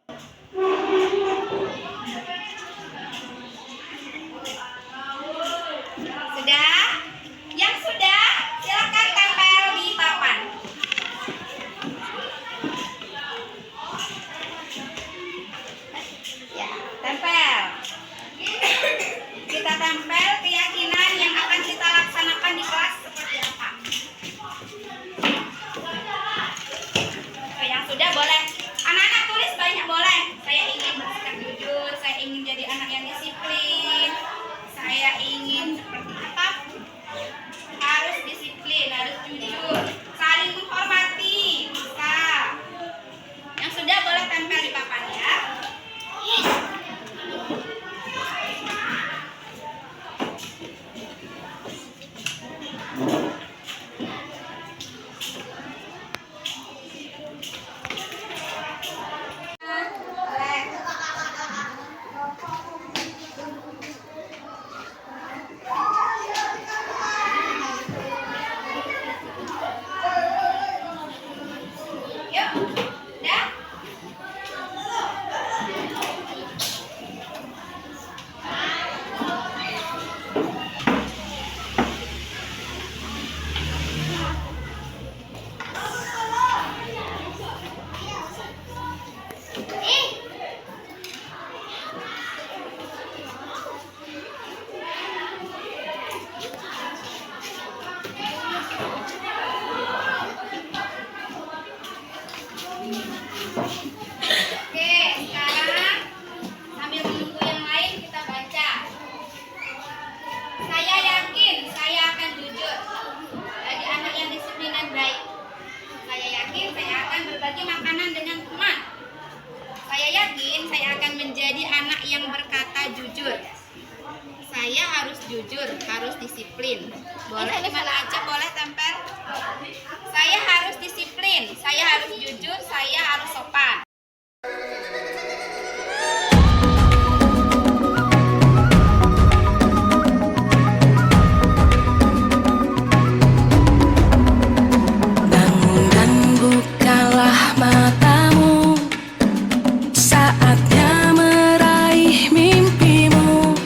S2: Sudah? Yang sudah, silakan tempel di papan. Ya, tempel. Kita tempel keyakinan yang akan kita laksanakan di kelas seperti apa. Yang sudah boleh. Anak-anak tulis banyak boleh. Saya ingin bersikap jujur, saya ingin jadi anak yang disiplin. Saya ingin seperti apa? Harus disiplin, harus jujur, saling menghormati, bisa. Yang sudah boleh tempel di papan ya. Yuk, udah. Oke, sekarang sambil menunggu yang lain kita baca. Saya yakin saya akan jujur, jadi anak yang disiplin dan baik. Saya yakin saya akan berbagi makanan dengan teman. Saya yakin saya akan menjadi anak yang berkata jujur. Saya harus jujur, harus disiplin. Boleh di mana aja, boleh tempel. Saya harus disiplin, saya harus jujur, saya harus sopan.
S8: Bangun dan bukalah matamu, saatnya meraih mimpimu.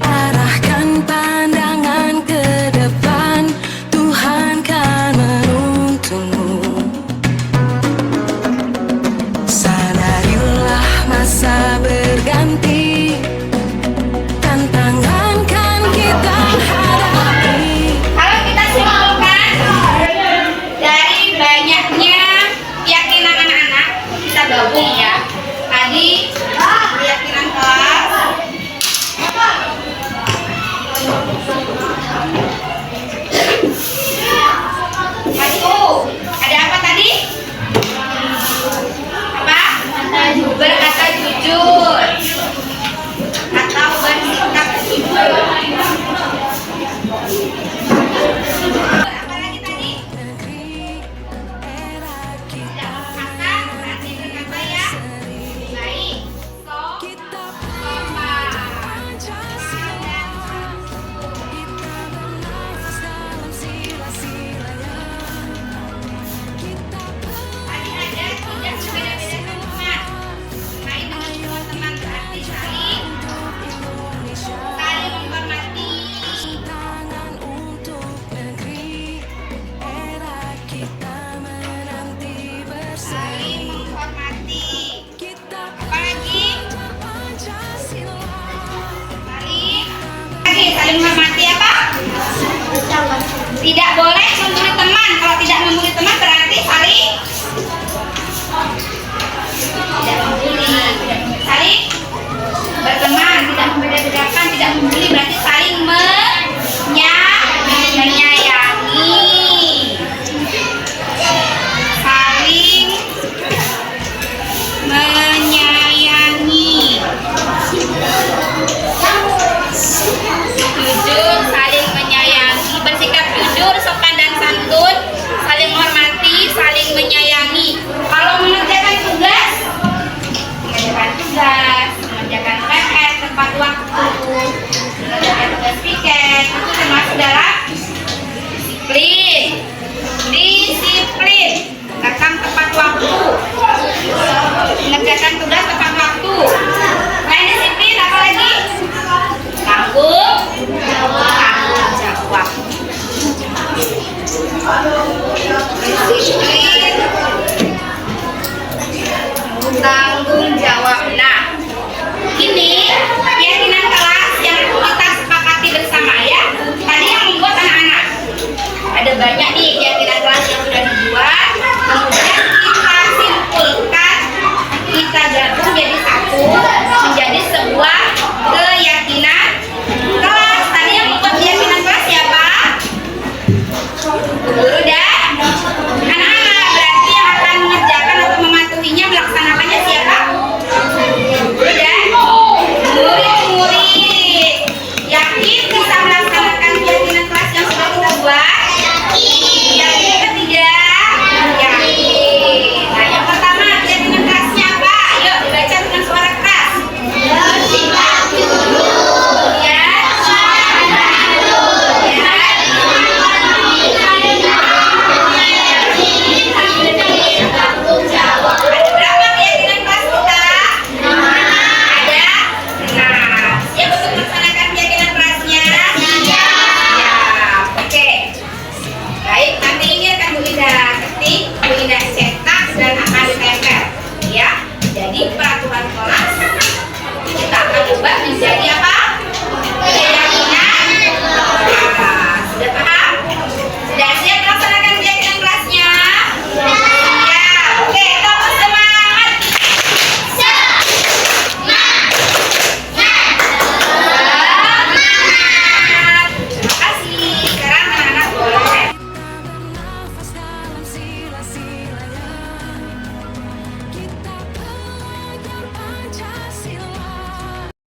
S8: Arahkan pandangan ke depan, Tuhan kan menuntunmu. Sadarilah masa berganti, tantangan kan kita hadapi.
S2: Kalau kita simpulkan dari banyaknya keyakinan anak-anak, kita gabung ya. Tadi keyakinan kelas, satu, ada apa tadi? Apa? Berkata jujur atau bersikap jujur. Apa lagi tadi? Tidak berkata, berarti berkata ya. Baik. Tadi ada tidak berbeda-beda teman. Lain dengan teman berarti saling menghormati. Saling menghormati. Apalagi? Saling menghormati apa? Tidak boleh membuli teman. Kalau tidak membuli teman berarti saling tidak membuli. Saling berteman, tidak membeda-bedakan, tidak membuli berarti saling menyayangi. Saling menyayangi. Jujur, saling menyayangi, bersikap jujur, sopan dan santun, saling menghormati, saling
S9: warna